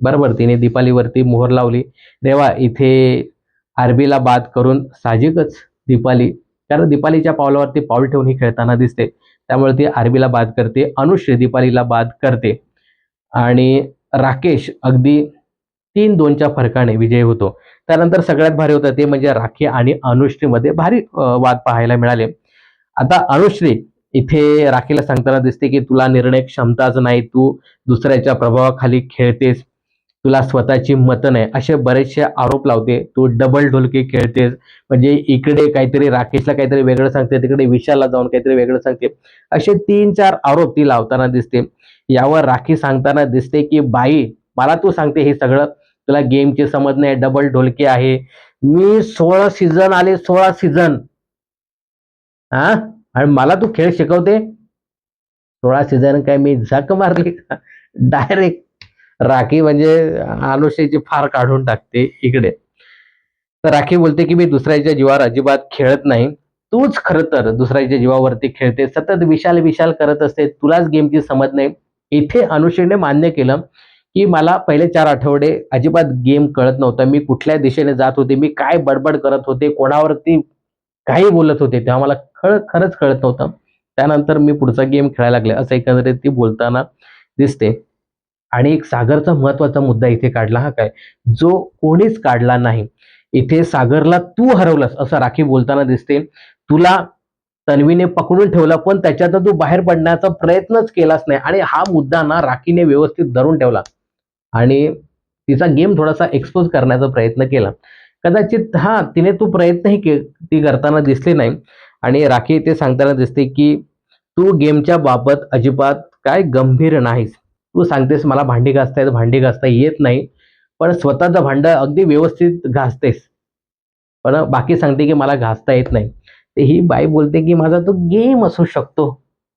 बरोबर तिने दीपालीवरती मोहर लावली. तेव्हा इथे आरबीला बाद करून साहजिकच दीपाली, कारण दीपालीच्या पावलावरती पाऊल ठेवून ही खेळताना दिसते. त्यामुळे ती आरबीला बाद करते. अनुश्री दीपालीला बाद करते आणि राकेश अगदी 3-2च्या फरकाने विजयी होतो. त्यानंतर सगळ्यात भारी होतं ते म्हणजे राखी आणि अनुश्रीमध्ये भारी वाद पाहायला मिळाले. आता अनुश्री इथे राखीला सांगताना दिसते, की तुला निर्णय क्षमताच नाही, तू दुसऱ्याच्या प्रभावाखाली खेळतेस, तुला स्वतःची मतं नाही, असे बरेचसे आरोप लावते. तू डबल ढोलकी खेळतेस, म्हणजे इकडे काहीतरी राकेशला काहीतरी वेगळं सांगते, तिकडे विशालला जाऊन काहीतरी वेगळं सांगते. असे 3-4 आरोप ती लावताना दिसते. यावर राखी सांगताना दिसते, की बाई मला तू सांगते हे सगळं, तुला गेमची समज नाही, डबल ढोलकी आहे. मी 16 सीझन आले, 16 सीझन, हा, आणि मला तू खेळ शिकवते. 16 सीझन काय मी झक मारली का? डायरेक्ट राखी म्हणजे अनुषेची फार काढून टाकते इकडे. तर राखी बोलते की मी दुसऱ्याच्या जीवावर अजिबात खेळत नाही. तूच खरं तर दुसऱ्याच्या जीवावरती खेळते. सतत विशाल विशाल करत असते. तुलाच गेमची समज नाही. इथे अनुषेने मान्य केलं, की मला पहिले 4 आठवडे अजिबात गेम कळत नव्हता. मी कुठल्या दिशेने जात होते, मी काय बडबड करत होते, कोणावरती काही बोलत होते, तेव्हा मला खरंच कळत नव्हतं. त्यानंतर मी पुढचा गेम खेळायला लागले, असं एकंदरीत ती बोलताना दिसते. आणि एक सागरचा महत्वाचा मुद्दा इथे काढला हा काय, जो कोणीच काढला नाही. इथे सागरला तू हरवलंस असं राखी बोलताना दिसते. तुला तन्वीने पकडून ठेवलं, पण त्याच्यातून तू बाहेर पडण्याचा प्रयत्नच केलाच नाही आणि हा मुद्दा ना राखीने व्यवस्थित धरून ठेवला आणि तिचा गेम थोडासा एक्सपोज करण्याचा प्रयत्न केला. कदाचित हां, तिने तो प्रयत्नही ती करताना दिसली नाही आणि राखी ते सांगताना दिसते, की "तू गेमच्या बाबत अजिबात काय गंभीर नाहीस. तू सांगतेस मला भांडी घासता येत नाही, पण स्वतःचं भांडं अगदी व्यवस्थित घासतेस. पण बाकी सांगते, की मला घासता येत नाही." तर ही बाई बोलते, की माझा तो गेम असू शकतो.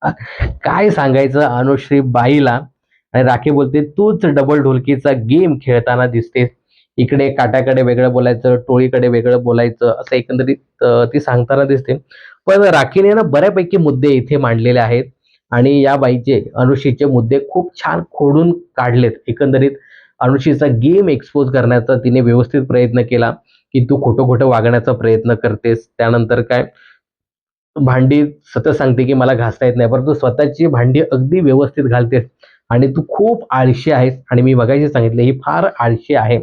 अ, काय सांगायचं अनुश्री बाईला. आणि राखी बोलते, "तूच डबल ढोलकीचा गेम खेळताना दिसतेस. इकडे काट्याकडे वेगळं बोलायचं, टोळीकडे वेगळं बोलायचं." असं एकंदरीत ती सांगताना दिसते. पण राखीने ना बऱ्यापैकी मुद्दे इथे मांडलेले आहेत आणि या बाईचे, अनुश्रीचे मुद्दे खूप छान खोडून काढलेत. एकंदरीत अनुश्रीचा गेम एक्सपोज करण्याचा तिने व्यवस्थित प्रयत्न केला, की तू खोटं-खोटं वागण्याचा प्रयत्न करतेस. त्यानंतर काय, भांडी सतत सांगते, की मला घासता येत नाही, परंतु स्वतःची भांडी अगदी व्यवस्थित घालतेस आणि तू खूप आळशी आहेस आणि मी मगाशी सांगितलं ही फार आळशी आहे.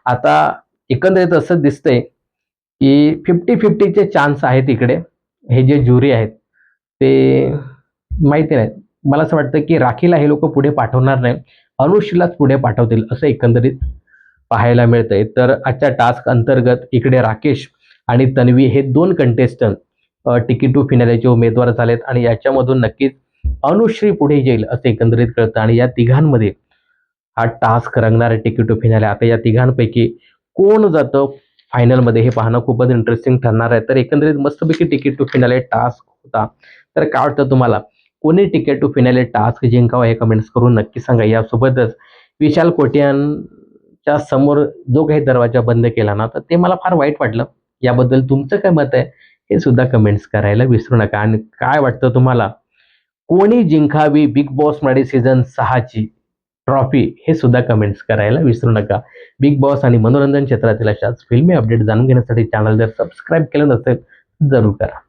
आता एकंदरीत असं दिसतंय, की 50-50 चे चान्स आहेत इकडे. हे जे ज्युरी आहेत, ते माहिती नाही. मला असं वाटतं, की राखीला हे लोकं पुढे पाठवणार नाही. अनुश्रीलाच पुढे पाठवतील असं एकंदरीत पाहायला मिळतंय. तर आजच्या टास्क अंतर्गत इकडे राकेश आणि तन्वी हे 2 कंटेस्टंट तिकीट टू फिनालेचे उमेदवार झालेत आणि याच्यामधून नक्कीच अनुश्री पुढे येईल असं एकंदरीत कळतं आणि या तिघांमध्ये हा टास्क रंगणार आहे तिकीट टू फिनाले. आता या तिघांपैकी कोण जातं फायनलमध्ये हे पाहणं खूपच इंटरेस्टिंग ठरणार आहे. तर एकंदरीत मस्तपैकी तिकीट टू फिनाले टास्क होता. तर काय वाटतं तुम्हाला? कोणी तिकीट टू फिनाले टास्क जिंकावा हे कमेंट्स करून नक्की सांगा. यासोबतच विशाल कोटियानच्या समोर जो काही दरवाजा बंद केला ना, तर ते मला फार वाईट वाटलं. याबद्दल तुमचं काय मत आहे? हे सुद्धा कमेंट्स करायला विसरू नका. आणि काय वाटतं तुम्हाला? कोणी जिंकावी बिग बॉस मराठी सीझन 6 ची ट्रॉफी? हे सुद्धा कमेंट्स करायला विसरू नका. बिग बॉस आणि मनोरंजन क्षेत्रातील अशाच फिल्मी अपडेट जाणून घेण्यासाठी चॅनल जर सबस्क्राईब केलं नसेल, जरूर करा.